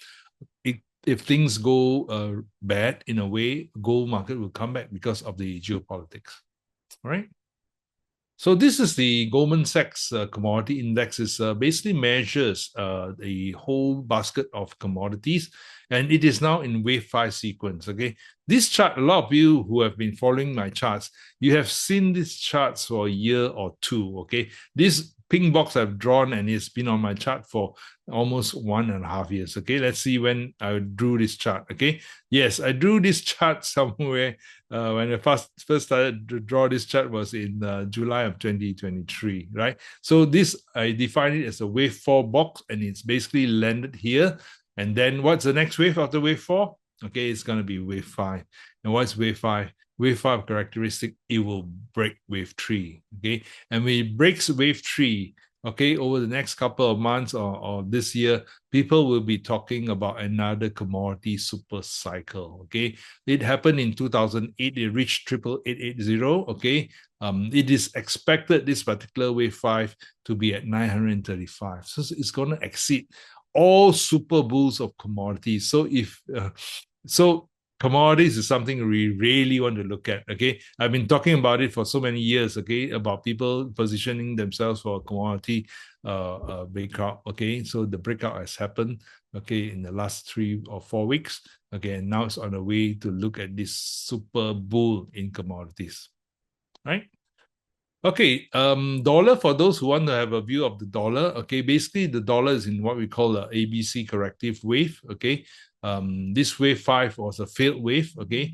If things go bad in a way, gold market will come back because of the geopolitics, right? So this is the Goldman Sachs commodity index. It basically measures the whole basket of commodities, and it is now in wave 5 sequence. Okay, this chart, a lot of you who have been following my charts, you have seen these charts for a year or two. Okay, this pink box I've drawn, and it's been on my chart for almost 1.5 years. Okay, let's see when I drew this chart. Okay, yes, I drew this chart somewhere when I first started to draw this chart was in July of 2023, right? So this, I define it as a wave 4 box, and it's basically landed here. And then what's the next wave after wave 4? Okay, it's going to be wave 5. And what's wave 5? Wave 5 characteristic, it will break wave 3. Okay, and when it breaks wave 3, okay, over the next couple of months or this year, people will be talking about another commodity super cycle. Okay, it happened in 2008. It reached 88880. Okay, it is expected this particular wave 5 to be at 935. So it's going to exceed all super bulls of commodities. So commodities is something we really want to look at. Okay, I've been talking about it for so many years. Okay, about people positioning themselves for a commodity breakout. Okay, so the breakout has happened. Okay, in the last 3 or 4 weeks. Okay, and now it's on the way to look at this super bull in commodities. Right. Okay, dollar, for those who want to have a view of the dollar, okay, basically the dollar is in what we call a ABC corrective wave, okay. This wave 5 was a failed wave, okay,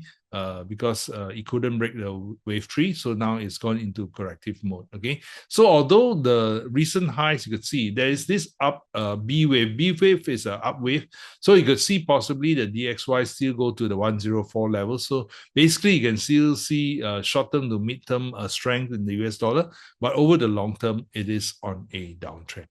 because it couldn't break the wave 3, so now it's gone into corrective mode, okay. So although the recent highs, you could see there is this up B wave. B wave is an up wave, so you could see possibly the DXY still go to the 104 level. So basically, you can still see short-term to mid-term strength in the US dollar, but over the long term, it is on a downtrend.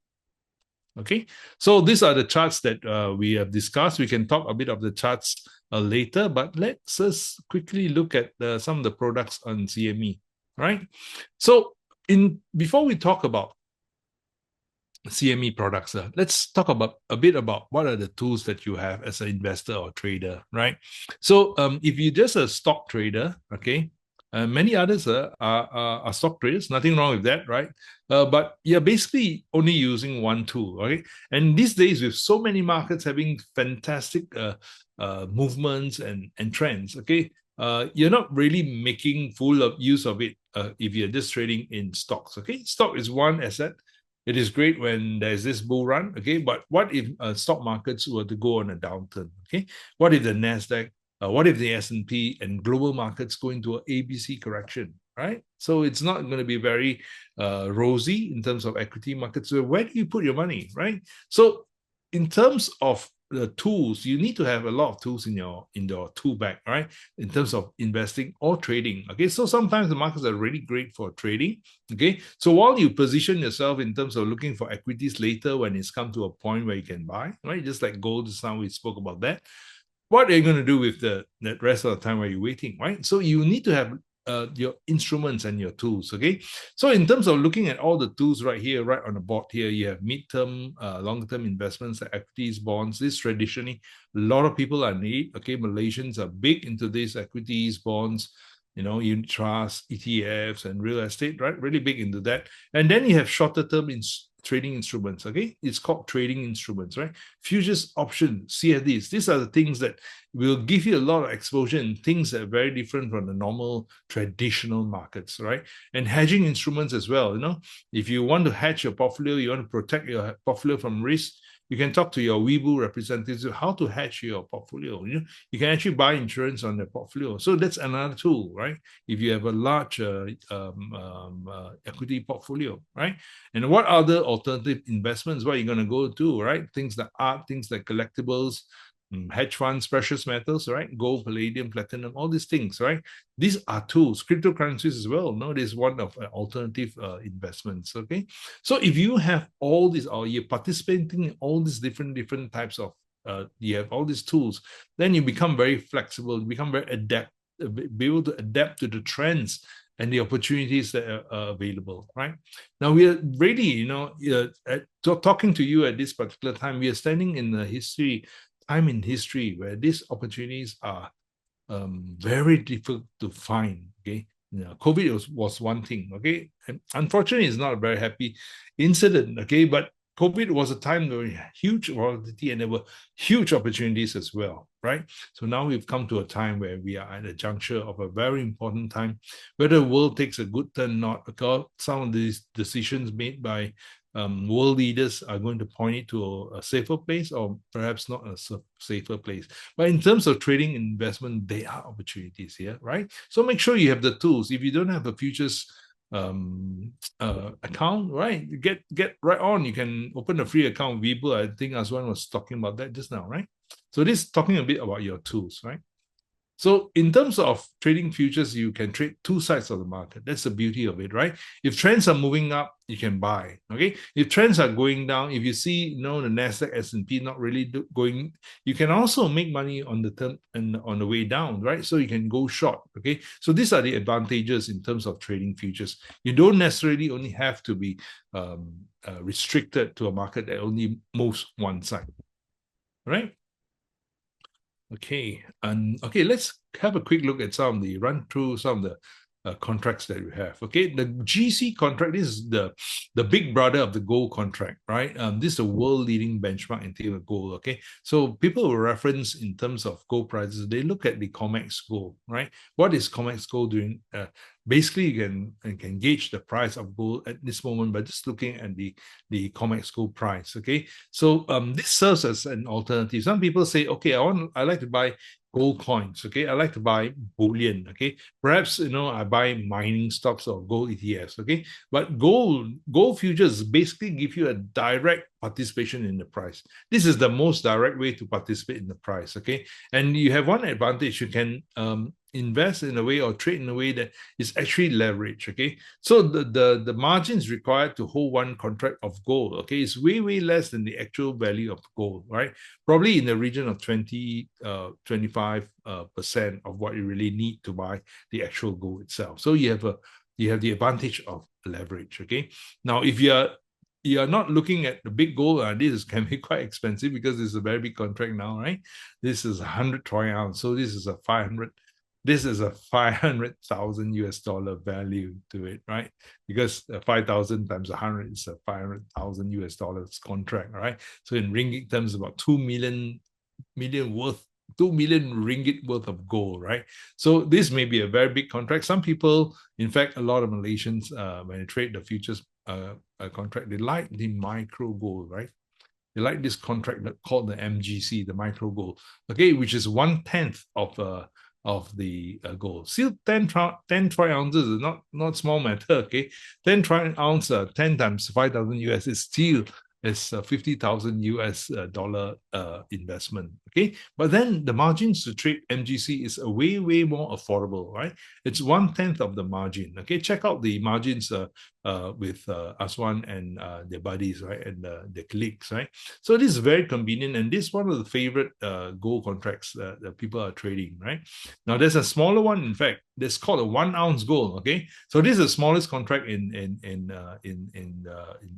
Okay, so these are the charts that we have discussed. We can talk a bit of the charts later, but let's just quickly look at some of the products on CME, right? So before we talk about CME products, let's talk about a bit about what are the tools that you have as an investor or trader, right? So if you're just a stock trader, okay, many others are stock traders, nothing wrong with that, right? But you're basically only using one tool, right? And these days, with so many markets having fantastic movements and trends, okay, you're not really making full of use of it if you're just trading in stocks, okay? Stock is one asset. It is great when there's this bull run, okay? But what if stock markets were to go on a downturn, okay? What if the NASDAQ, what if the S&P and global markets go into an ABC correction, right? So it's not going to be very rosy in terms of equity markets. So where do you put your money, right? So in terms of the tools, you need to have a lot of tools in your tool bag, right? In terms of investing or trading. Okay, so sometimes the markets are really great for trading. Okay, so while you position yourself in terms of looking for equities later when it's come to a point where you can buy, right? Just like gold, just now we spoke about that. What are you going to do with that rest of the time while you're waiting, right? So you need to have your instruments and your tools, okay? So in terms of looking at all the tools right here, right on the board here, you have mid-term, long-term investments, equities, bonds. This traditionally, a lot of people are need, okay? Malaysians are big into these equities, bonds, unit trusts, ETFs, and real estate, right? Really big into that. And then you have shorter-term trading instruments, okay? It's called trading instruments, right? Futures, options, CFDs. These are the things that will give you a lot of exposure in things that are very different from the normal traditional markets, right? And hedging instruments as well, if you want to hedge your portfolio, you want to protect your portfolio from risk, you can talk to your Webull representatives how to hedge your portfolio. You can actually buy insurance on the portfolio. So that's another tool, right? If you have a large equity portfolio, right? And what other alternative investments? What are you going to go to, right? Things like art, things like collectibles, hedge funds, precious metals, right? Gold, palladium, platinum, all these things, right? These are tools. Cryptocurrencies as well. No, there's one of alternative investments. Okay, so if you have all these, or you're participating in all these different types of, you have all these tools, then you become very flexible. You become very adept, be able to adapt to the trends and the opportunities that are available, right? Now we are really, talking to you at this particular time. We are standing in the time in history where these opportunities are very difficult to find. Okay, COVID was one thing. Okay, and unfortunately, it's not a very happy incident. Okay, but COVID was a time where we had huge volatility and there were huge opportunities as well, right? So now we've come to a time where we are at a juncture of a very important time, whether the world takes a good turn or not, because some of these decisions made by world leaders are going to point it to a safer place, or perhaps not a safer place. But in terms of trading and investment, there are opportunities here, right? So make sure you have the tools. If you don't have a futures account, right, get right on. You can open a free account with Webull. I think Azwan was talking about that just now, right? So this is talking a bit about your tools, right? So in terms of trading futures, you can trade two sides of the market. That's the beauty of it, right? If trends are moving up, you can buy. Okay. If trends are going down, if you see, the NASDAQ, S&P not really going, you can also make money on the term and on the way down, right? So you can go short. Okay. So these are the advantages in terms of trading futures. You don't necessarily only have to be restricted to a market that only moves one side, right? Okay, and okay, let's have a quick look at run through some of the contracts that we have. Okay, the GC contract, this is the big brother of the gold contract, right? This is a world leading benchmark in terms of gold. Okay, so people will reference in terms of gold prices. They look at the COMEX gold, right? What is COMEX gold doing? Basically, you can gauge the price of gold at this moment by just looking at the COMEX gold price. Okay, so this serves as an alternative. Some people say, okay, I like to buy gold coins. Okay, I like to buy bullion. Okay, perhaps I buy mining stocks or gold ETFs. Okay, but gold futures basically give you a direct participation in the price. This is the most direct way to participate in the price. Okay, and you have one advantage: you can invest in a way or trade in a way that is actually leverage. Okay, so the margins required to hold one contract of gold, okay, is way less than the actual value of gold, right? Probably in the region of 25% of what you really need to buy the actual gold itself. So you have the advantage of leverage. Okay, now if you're not looking at the big gold, this can be quite expensive because this is a very big contract now, right? This is 100 troy ounce, so this is a 500,000 US dollar value to it, right? Because 5,000 times 100 is a 500,000 US dollars contract, right? So in ringgit terms, about 2 million ringgit worth of gold, right? So this may be a very big contract. Some people, in fact, a lot of Malaysians, when they trade the futures contract, they like the micro gold, right? They like this contract called the MGC, the micro gold, okay, which is 1/10 of the gold. Still 10 troy ounces is not small matter, okay? 10 troy ounce, 10 times 5,000 US is still is 50,000 US dollar investment, okay? But then the margins to trade MGC is a way more affordable, right? It's 1/10 of the margin, okay? Check out the margins with Azwan and their buddies, right? And their colleagues, right? So this is very convenient, and this is one of the favorite gold contracts that people are trading, right? Now there's a smaller one, in fact, that's called a 1 ounce gold. Okay, so this is the smallest contract in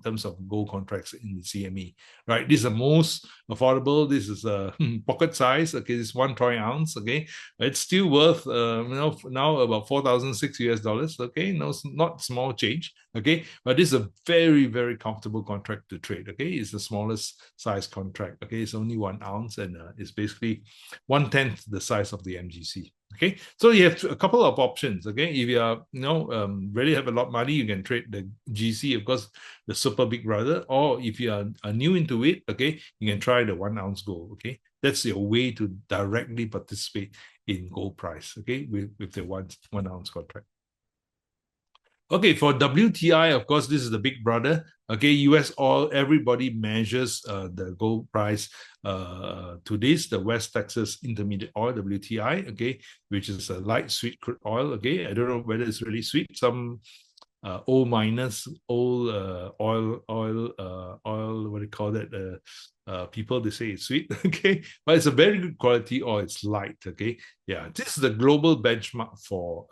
terms of gold contracts in the CME, right? This is the most affordable. This is a pocket size. Okay, this is 1 troy ounce. Okay, it's still worth now about 4,006 US dollars. Okay, no, not small change. Okay, but this is a very comfortable contract to trade. Okay, it's the smallest size contract. Okay, it's only 1 ounce and it's basically 1/10 the size of the MGC. Okay, so you have a couple of options. Okay, if you are really have a lot of money, you can trade the GC, of course, the super big brother. Or if you are new into it, okay, you can try the 1 ounce gold. Okay, that's your way to directly participate in gold price. Okay, with the one ounce contract. Okay, for WTI, of course, this is the big brother. Okay, US oil, everybody measures the gold price to this, the West Texas Intermediate Oil, WTI, okay, which is a light sweet crude oil. Okay, I don't know whether it's really sweet. Some old miners, old oil, what do you call that? People, they say it's sweet, okay, but it's a very good quality oil. It's light, okay. Yeah, this is the global benchmark for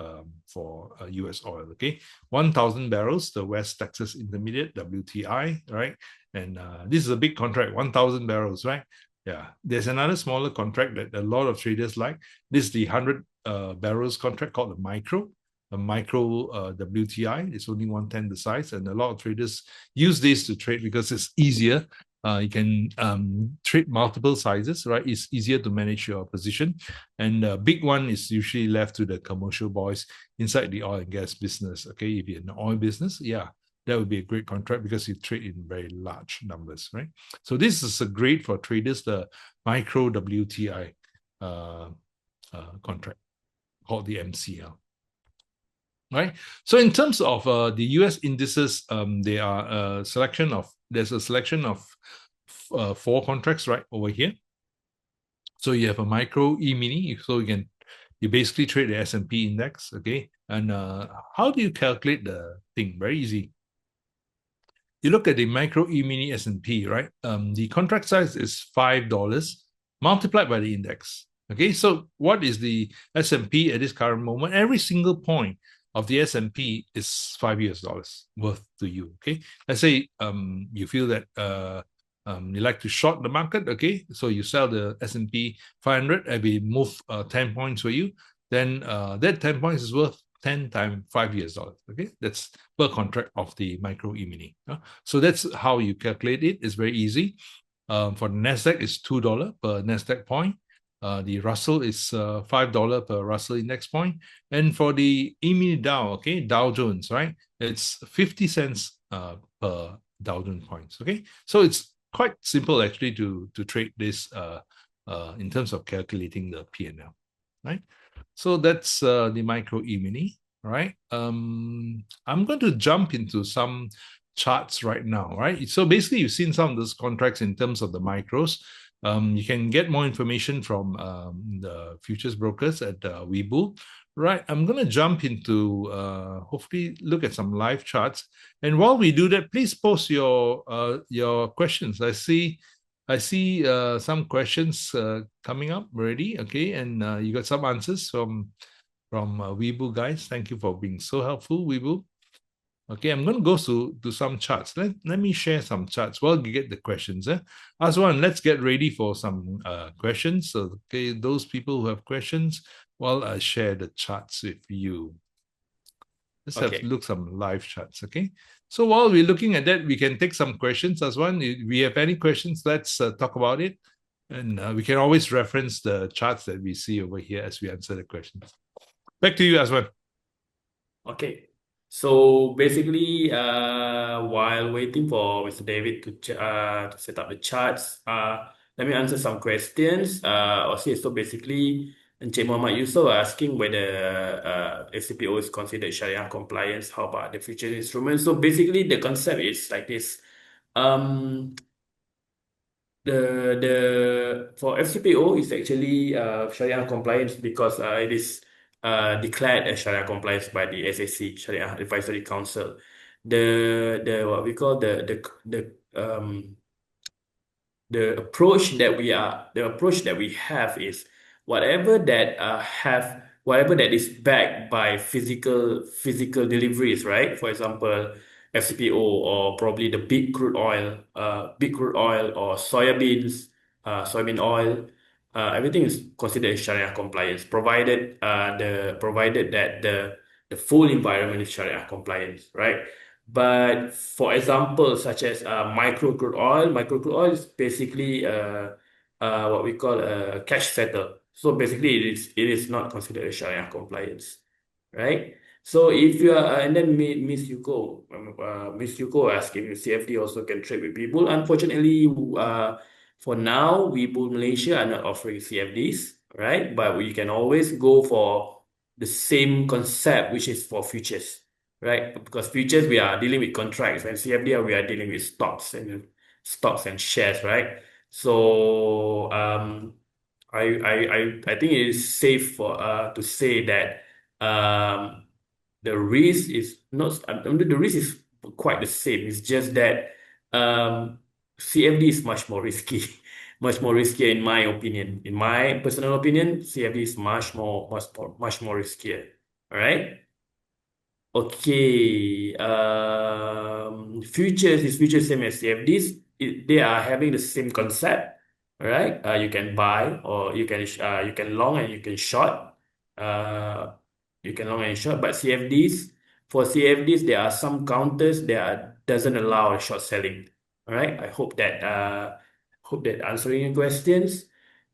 US oil, okay. 1,000 barrels, the West Texas Intermediate, WTI, right? And this is a big contract, 1,000 barrels, right? Yeah, there's another smaller contract that a lot of traders like. This is the 100 barrels contract called the micro. A micro WTI. It's only 1/10 the size, and a lot of traders use this to trade because it's easier. You can trade multiple sizes, right? It's easier to manage your position. And the big one is usually left to the commercial boys inside the oil and gas business. Okay, if you're in the oil business, yeah, that would be a great contract because you trade in very large numbers, right? So this is a great for traders, the micro WTI contract called the MCL. Right. So in terms of the US indices, there's a selection of 4 contracts right over here. So you have a micro E-mini, so you basically trade the S&P index, okay? And how do you calculate the thing? Very easy. You look at the micro E-mini S&P, right? The contract size is $5 multiplied by the index. Okay, so what is the S&P at this current moment? Every single point of the S&P is $5 US worth to you. Okay, let's say you feel that you like to short the market, okay? So you sell the S&P 500 and we move 10 points for you, then that 10 points is worth 10 times $5, okay? That's per contract of the micro E-mini. So that's how you calculate it. It's very easy. For the Nasdaq, it's $2 per Nasdaq point. The Russell is $5 per Russell index point. And for the E-mini Dow, okay, Dow Jones, right? It's 50 cents per Dow Jones points, okay? So it's quite simple actually to trade this in terms of calculating the P&L, right? So that's the micro E-mini, right? I'm going to jump into some charts right now, right? So basically, you've seen some of those contracts in terms of the micros. You can get more information from the futures brokers at Webull. Right, I'm going to jump into hopefully look at some live charts. And while we do that, please post your questions. I see some questions coming up already. Okay, and you got some answers from Webull guys. Thank you for being so helpful, Webull. Okay, I'm going to go to some charts. Let me share some charts while you get the questions. Azwan, let's get ready for some questions. So, okay, those people who have questions, while I share the charts with you. Let's have Okay. look some live charts, okay? So while we're looking at that, we can take some questions. Azwan, if we have any questions, let's talk about it. And we can always reference the charts that we see over here as we answer the questions. Back to you, Azwan. Okay. So basically, while waiting for Mr. David to set up the charts, let me answer some questions. Okay, so basically, Encik Muhammad Yusof asking whether FCPO is considered Sharia compliance. How about the future instruments? So basically, the concept is like this. Um, the for FCPO is actually Sharia compliance because it is declared as Sharia compliance by the SAC, Sharia Advisory Council. The what we call the approach that we have is whatever that is backed by physical deliveries, right? For example, FCPO or probably the big crude oil or soybean oil, everything is considered Sharia compliance, provided that the full environment is Sharia compliance, right? But for example, such as micro crude oil is basically what we call a cash settle. So basically, it is not considered a Sharia compliance, right? So if you are, and then Miss Yuko asking if CFD also can trade with Webull. Unfortunately, for now, Webull Malaysia are not offering CFDs, right? But we can always go for the same concept, which is for futures, right? Because futures we are dealing with contracts, and CFD we are dealing with stocks and shares, right? So I think it is safe for to say that the risk is not the risk is quite the same. It's just that CFD is much more risky, much more riskier in my opinion. In my personal opinion, CFD is much more riskier. All right. Okay. Futures same as CFDs. They are having the same concept. All right. You can buy or you can long and you can short. Uh, you can long and short. But for CFDs, there are some counters that doesn't allow short selling. All right. I hope that answering your questions.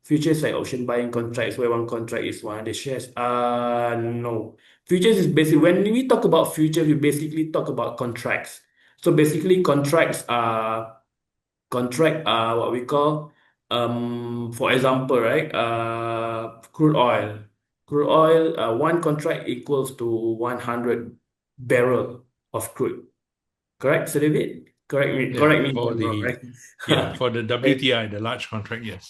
Futures like option buying contracts where one contract is 100 shares. No. Futures is basically when we talk about futures, we basically talk about contracts. So basically, contract what we call for example, right? Crude oil. Crude oil, one contract equals to 100 barrel of crude. Correct, Sir David? Yeah, Correct me if for I'm wrong, the right? for the Right. WTI, the large contract, yes.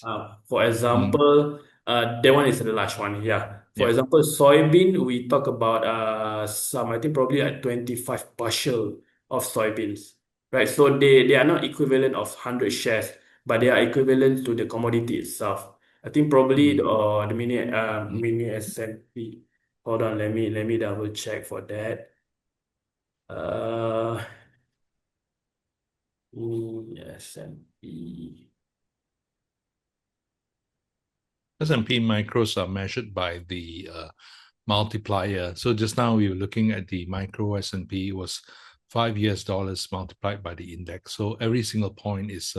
For Mm, example, that one is the last one. Yeah. For yeah. example, soybean, we talk about I think probably like 25 bushel of soybeans, right? So they are not equivalent of 100 shares, but they are equivalent to the commodity itself. I think probably Mm, the mini S&P. Hold on, let me double check for that. Uh, S&P. S&P micros are measured by the multiplier. So just now we were looking at the micro S&P was $5 multiplied by the index. So every single point is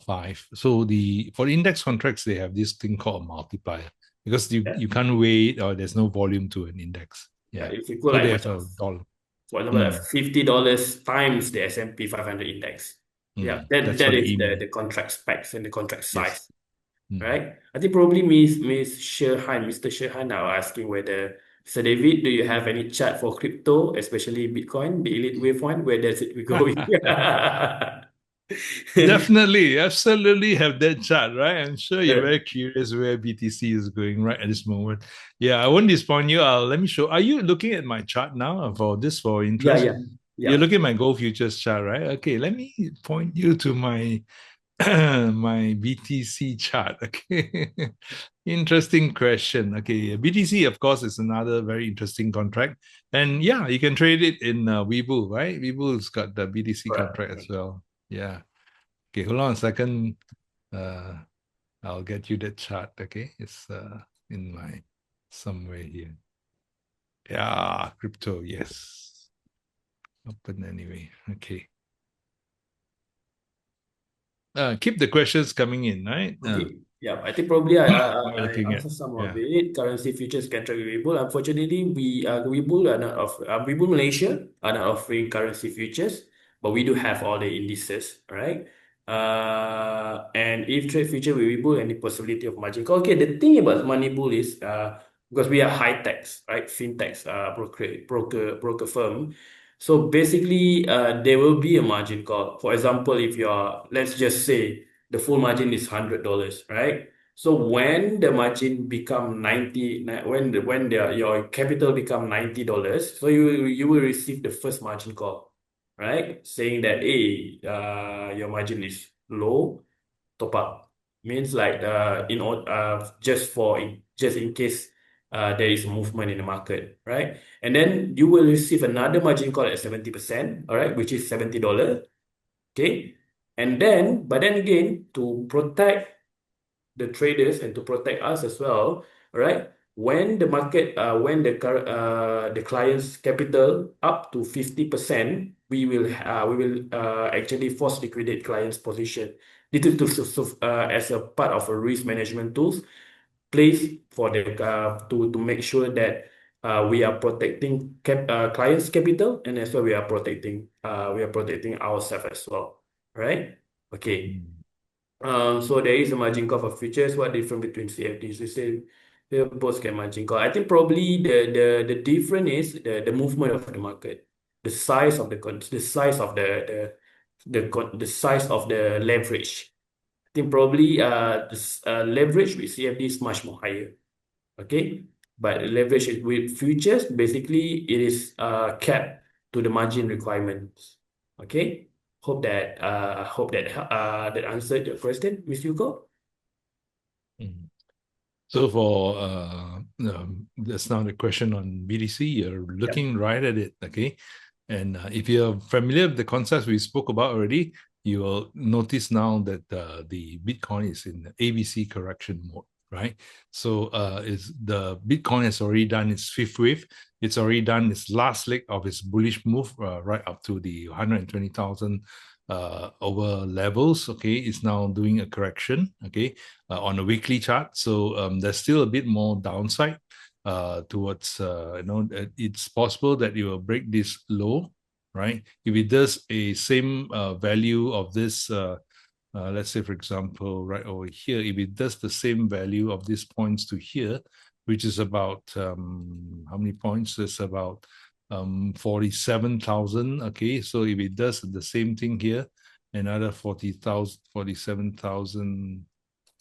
five. So for the index contracts, they have this thing called a multiplier because Yeah. you can't weigh or there's no volume to an index. Yeah. Yeah. If you go So like they have macam, a dollar. for example, like Mm, $50 times the S&P 500 index. Yeah, that that's for that the is E-mini. the contract specs and the contract Yes. size, Mm. right? I think probably Miss Sherhan, Mr. Sherhan are asking whether, Sir David, do you have any chart for crypto, especially Bitcoin, the elite wave one? Where does it be going? Definitely, absolutely have that chart, right? I'm sure you're Uh, very curious where BTC is going right at this moment. Yeah, I won't disappoint you. Let me show. Are you looking at my chart now for yeah, interest? yeah, You're yeah. looking at my gold futures chart, right? Okay, let me point you to my my BTC chart. Okay, interesting question. Okay, BTC, of course, is another very interesting contract, and yeah, you can trade it in Webull, right? Webull's got the BTC contract as Right. well. Yeah. Okay, hold on a second. Uh, I'll get you that chart. Okay, it's in my somewhere here. Yeah, crypto. Yes, open anyway. Okay. Keep the questions coming in, right? Okay. Yeah, I think probably What am I I looking at? answered some of Yeah. it. Currency futures can trade with Webull. Unfortunately, Webull are not of Webull Malaysia are not offering currency futures, but we do have all the indices, right? And if trade future with Webull, any possibility of margin call? Okay, the thing about Money Bull is because we are high techs, right? Fintechs, broker firm. So basically, there will be a margin call. For example, if you are, let's just say the full margin is $100, right? So when the margin become 90, your capital become $90, so you will receive the first margin call, right? Saying that, hey, your margin is low, top up. Means like in order just in case there is movement in the market, right? And then you will receive another margin call at 70%, all right, which is $70. Okay. And then, but then again, to protect the traders and to protect us as well, right? When the market, when the client's capital up to 50%, we will actually force liquidate client's position. This is as a part of a risk management tools place for the to make sure that we are protecting clients' capital and as well we are protecting ourselves as well, right? Okay. Mm, So there is a margin call for futures. What difference between CFDs? We say they both get margin call. I think probably the difference is the movement of the market, the size of the size of the size of the leverage. I think probably leverage with CFD is much more higher. Okay, but leverage with futures basically it is capped to the margin requirements. Okay, hope that that answered your question, Miss Yuko. mm. So for that's now the question on BTC. You're Yeah. looking right at it, okay? And if you're familiar with the concepts we spoke about already, you will notice now that the Bitcoin is in the ABC correction mode, right? So is the Bitcoin has already done its fifth wave. It's already done its last leg of its bullish move, right up to the 120,000 over levels. Okay, it's now doing a correction. Okay, on a weekly chart. So there's still a bit more downside towards it's possible that you will break this low, right? If it does a same value of this let's say for example right over here, if it does the same value of these points to here, which is about how many points? It's about 47,000. Okay, so if it does the same thing here, another 40,000, 47,000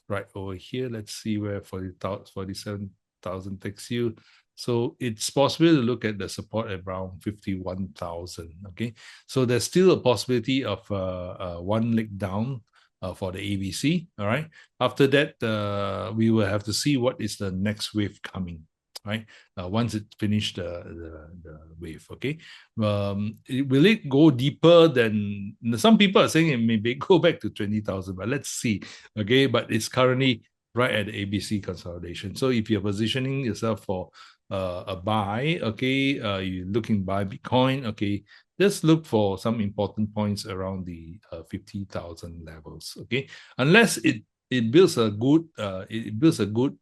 right over here. Let's see where 47,000 takes you. So it's possible to look at the support at around 51,000. Okay, so there's still a possibility of one leg down for the ABC. All right. After that, we will have to see what is the next wave coming. right? Once it finished the wave, okay? Will it go deeper than some people are saying it may go back to 20,000, but let's see, okay? But it's currently right at the ABC consolidation. So if you're positioning yourself for a buy, okay, you're looking to buy Bitcoin, okay, just look for some important points around the 50,000 levels, okay? Unless it builds a good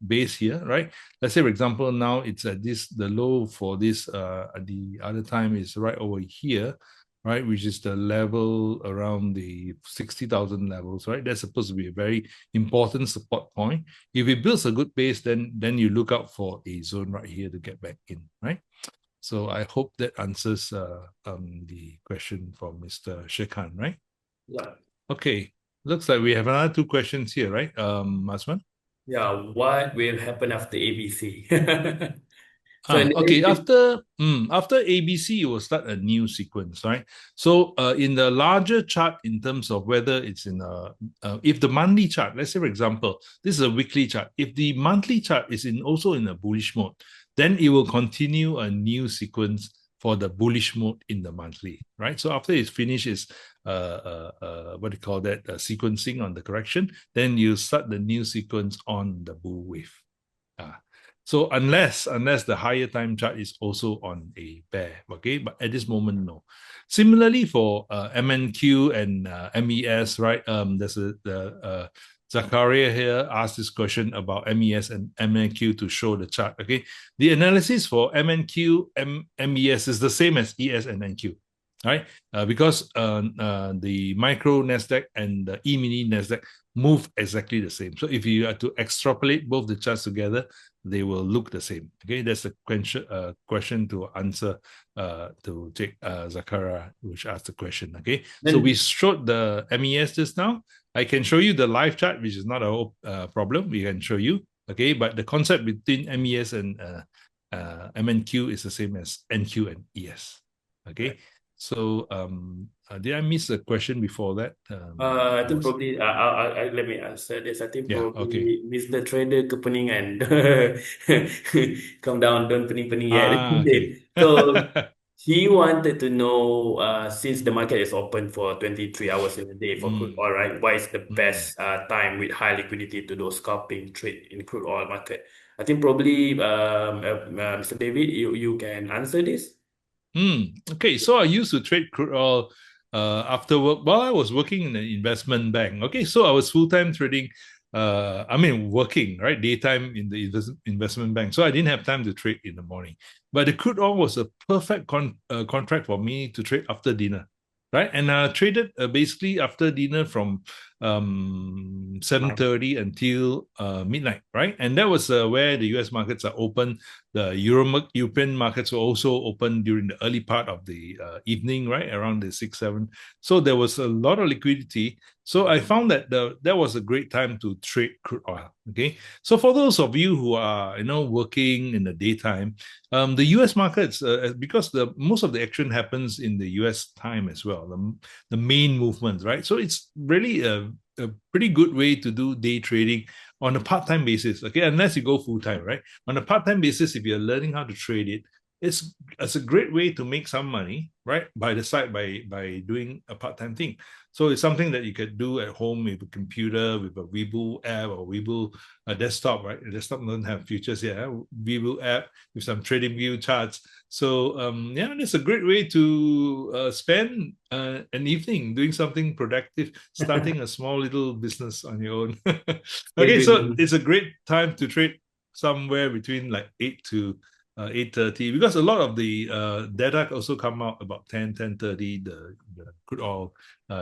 base here, right? Let's say, for example, now it's at the low for this, the other time is right over here, right? Which is the level around the 60,000 levels, right? That's supposed to be a very important support point. If it builds a good base, then you look out for a zone right here to get back in, right? So I hope that answers the question from Mr. Shekan, right? Yeah. Okay. Looks like we have another two questions here, right? Asman? Yeah, what will happen after ABC? So in Okay. the After ABC, it will start a new sequence, right? So, in the larger chart, in terms of whether it's in if the monthly chart, let's say for example, this is a weekly chart. If the monthly chart is also in a bullish mode, then it will continue a new sequence for the bullish mode in the monthly, right? So after it's finished, is what do you call that? Sequencing on the correction, then you start the new sequence on the bull wave. Ah. So unless the higher time chart is also on a bear, okay, but at this moment, no. Similarly for MNQ and MES, right? There's Zakaria here asked this question about MES and MNQ to show the chart. Okay, the analysis for MNQ MES is the same as ES and NQ, right? Because the micro Nasdaq and the E-mini Nasdaq move exactly the same. So if you are to extrapolate both the charts together, they will look the same. Okay, that's a question to answer to take Zakara, which asked the question. Okay, so we then showed the MES just now. I can show you the live chart, which is not a problem. We can show you. Okay, but the concept between MES and MNQ is the same as NQ and ES. Okay, so did I miss a question before that? I I think was probably let me answer this. I think yeah okay. probably Mr. Trader kepeningan. Calm down, don't pening-pening yet. Okay. So he wanted to know, since the market is open for 23 hours in a day for crude Mm, oil, right? What is the mm. best time with high liquidity to do scalping trade in crude oil market? I think probably Mr. David, you can answer this. Okay, so I used to trade crude oil after work while I was working in an investment bank. Okay, so I was full-time trading, working, right? Daytime in the investment bank. So I didn't have time to trade in the morning. But the crude oil was a perfect contract for me to trade after dinner, right? And I traded basically after dinner from 7:30 until midnight, right? And that was where the US markets are open. The European markets were also open during the early part of the evening, right, around the 6, 7. So there was a lot of liquidity. So I found that that was a great time to trade crude oil. Okay, so for those of you who are working in the daytime, the U.S. markets, because the most of the action happens in the U.S. time as well, the main movements, right? So it's really a pretty good way to do day trading on a part-time basis, okay, unless you go full-time, right? On a part-time basis, if you're learning how to trade it, it's a great way to make some money, right? By the side, by doing a part-time thing. So it's something that you could do at home with a computer, with a Webull app or Webull desktop, right? The desktop doesn't have features yet. Webull app with some trading view charts. So yeah, it's a great way to spend an evening doing something productive, starting a small little business on your own. Okay, so Agree. it's a great time to trade somewhere between like 8 to 8:30, because a lot of the data also come out about 10:30. The crude oil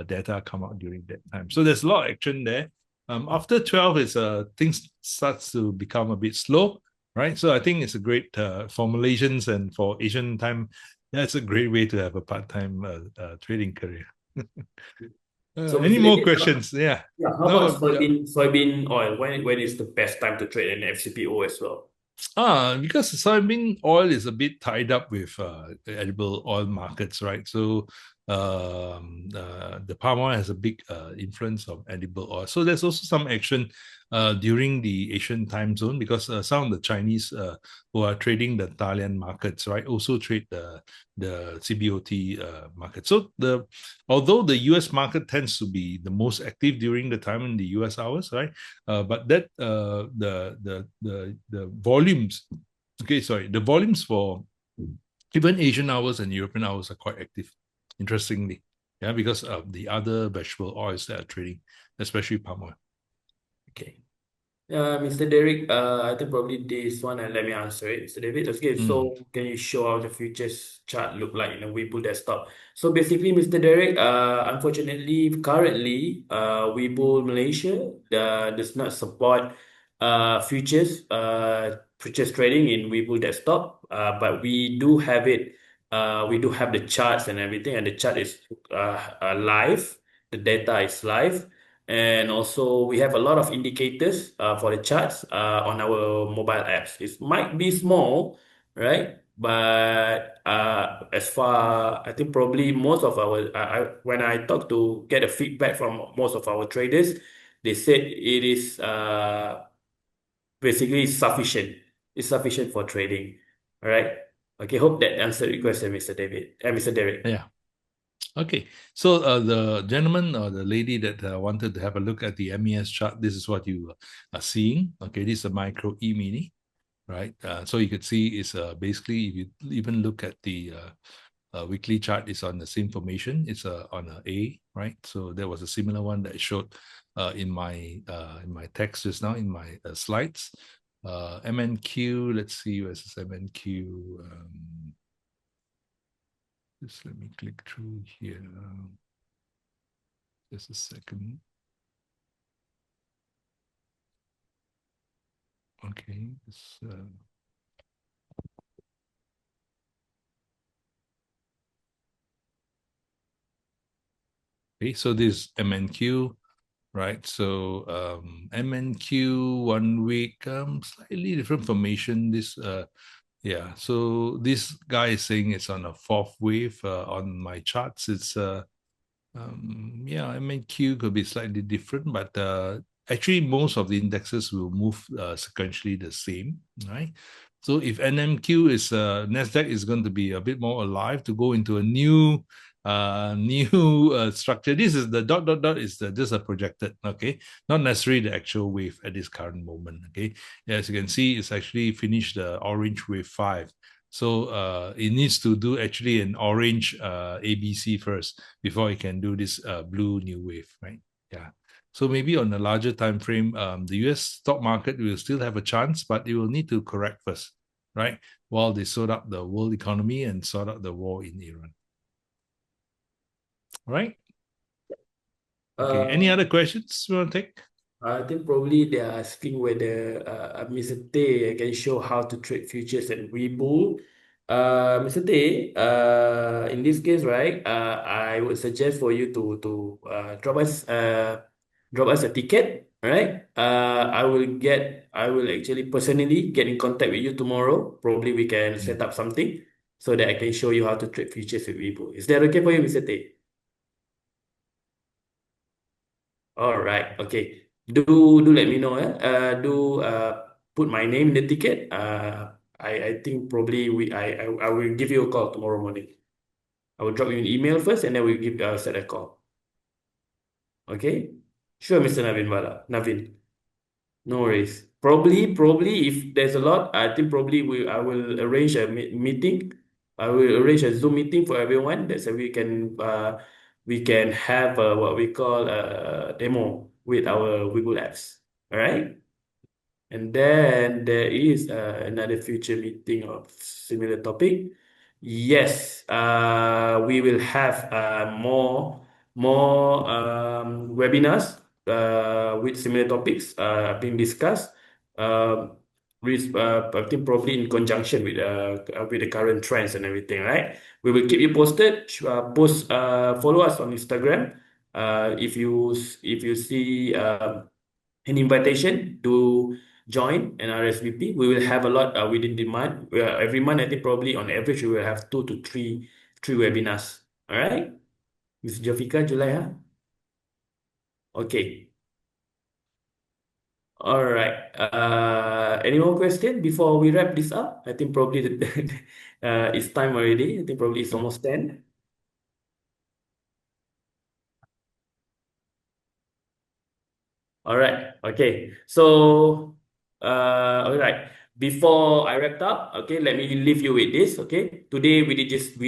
data come out during that time. So there's a lot of action there. After 12 is things starts to become a bit slow, right? So I think it's a great for Malaysians and for Asian time. That's a great way to have a part-time trading career. So Any Mr. more David, questions? Yeah. yeah, how about No. soybean oil? When is the best time to trade in FCPO as well? Because soybean oil is a bit tied up with edible oil markets, right? So the palm oil has a big influence of edible oil. So there's also some action during the Asian time zone, because some of the Chinese who are trading the Thailand markets, right, also trade the CBOT market. So although the US market tends to be the most active during the time in the US hours, right, but that the volumes, okay, sorry, the volumes for even Asian hours and European hours are quite active, interestingly. Yeah, because of the other vegetable oils that are trading, especially palm oil. Okay. Mr. Derek, I think probably this one, and let me answer it, Mr. David. Okay, Mm, so can you show how the futures chart look like in a Webull desktop? So basically, Mr. Derek, unfortunately, currently, Webull Malaysia does not support futures trading in Webull desktop. But we do have it. We do have the charts and everything, and the chart is live. The data is live. And also, we have a lot of indicators for the charts on our mobile apps. It might be small, right? But as far, I think probably most of when I talk to get a feedback from most of our traders, they said it is basically sufficient. It's sufficient for trading. All right. Okay. Hope that answered your question, Mr. David. Mr. Derek. yeah. Okay. So the gentleman or the lady that wanted to have a look at the MES chart, this is what you are seeing. Okay, this is a micro E-mini, right? So you could see is basically, if you even look at the weekly chart, is on the same formation. It's on a A, right? So there was a similar one that I showed in my text just now in my slides. MNQ, let's see versus MNQ. Just let me click through here. Just a second. Okay. Okay, so this MNQ, right? So MNQ 1 week, slightly different formation. Yeah. So this guy is saying it's on a fourth wave. On my charts, it's yeah, I mean Q could be slightly different, but actually most of the indexes will move sequentially the same, right? So if NMQ is Nasdaq is going to be a bit more alive to go into a new new structure. This is the dot dot dot is just a projected, okay, not necessarily the actual wave at this current moment, okay. As you can see, it's actually finished the orange wave 5. So it needs to do actually an orange ABC first before it can do this blue new wave, right? Yeah. So maybe on a larger time frame, the US stock market will still have a chance, but it will need to correct first, right? While they sort out the world economy and sort out the war in Iran. All right. Okay. Any Uh, other questions you want to take? I think probably they are asking whether Mr. Tay can show how to trade futures and Webull. Mr. Tay, in this case, right, I would suggest for you to drop us a ticket, right? I will actually personally get in contact with you tomorrow. Probably we can set Mm. up something so that I can show you how to trade futures with Webull. Is that okay for you, Mr. Tay? All right. Okay. Do let me know. Do put my name in the ticket. I think probably I will give you a call tomorrow morning. I will drop you an email first, and then we'll give set a call. Okay. Sure, Mr. Navin Bala. Navin. No worries. Probably if there's a lot, I think probably I will arrange a meeting. I will arrange a Zoom meeting for everyone. That's so we can have what we call a demo with our Webull apps. All right. And then there is another future meeting of similar topic. Yes, we will have more webinars with similar topics being discussed. Um I think probably in conjunction with the current trends and everything, right? We will keep you posted. Follow us on Instagram. If you see an invitation to join an RSVP. We will have a lot within the month. Every month, I think probably on average we will have two to three webinars. All right. Miss Jovika, July, huh? Okay. All right. Any more question before we wrap this up? I think probably it's time already. I think probably it's almost 10. All right. Okay. So, all right. Before I wrap up, okay, let me leave you with this. Okay. Today we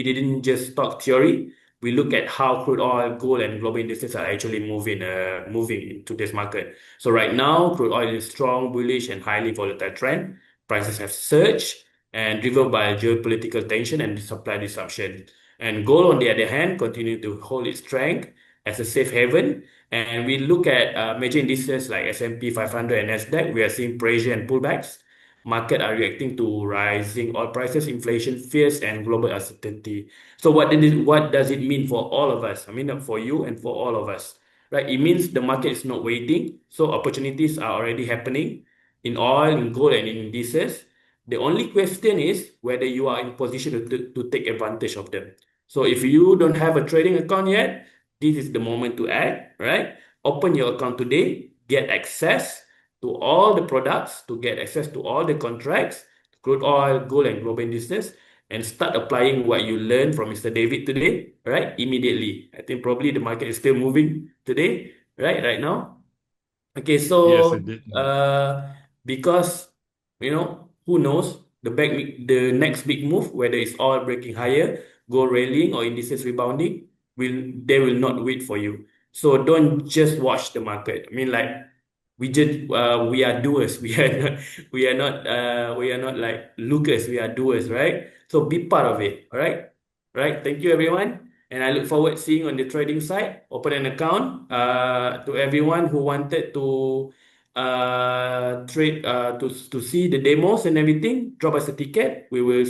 didn't just talk theory. We look at how crude oil, gold, and global indices are actually moving into this market. So right now, crude oil is strong, bullish, and highly volatile trend. Prices have surged and driven by geopolitical tension and supply disruption. And gold, on the other hand, continue to hold its strength as a safe haven, and we look at major indices like S&P 500 and Nasdaq. We are seeing pressure and pullbacks. Market are reacting to rising oil prices, inflation fears, and global uncertainty. So what does it mean for all of us? I mean, for you and for all of us, right? It means the market is not waiting. So opportunities are already happening in oil, in gold, and in indices. The only question is whether you are in position to take advantage of them. So if you don't have a trading account yet, this is the moment to act, right? Open your account today, get access to all the products, to get access to all the contracts, crude oil, gold, and global indices, and start applying what you learned from Mr. David today, right? Immediately. I think probably the market is still moving today, right now. Okay, Yes, it so did. because who knows the next big move, whether it's oil breaking higher, gold rallying, or indices rebounding, will not wait for you. So don't just watch the market. I mean, like we are doers. We are not like lookers. We are doers, right? So be part of it. All right, right. Thank you, everyone. And I look forward seeing on the trading side. Open an account. To everyone who wanted to trade to see the demos and everything, drop us a ticket. We will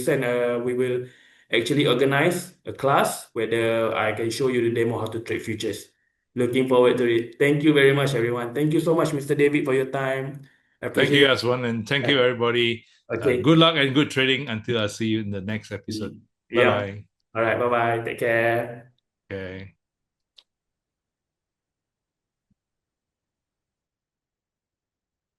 actually organize a class where I can show you the demo how to trade futures. Looking forward to it. Thank you very much, everyone. Thank you so much, Mr. David, for your time. I Thank you, appreciate it. Azwan, and thank you, Yeah. everybody. Good Okay. luck and good trading until I see you in the next episode. Bye Yeah. bye. All right. Bye bye. Take care. Okay.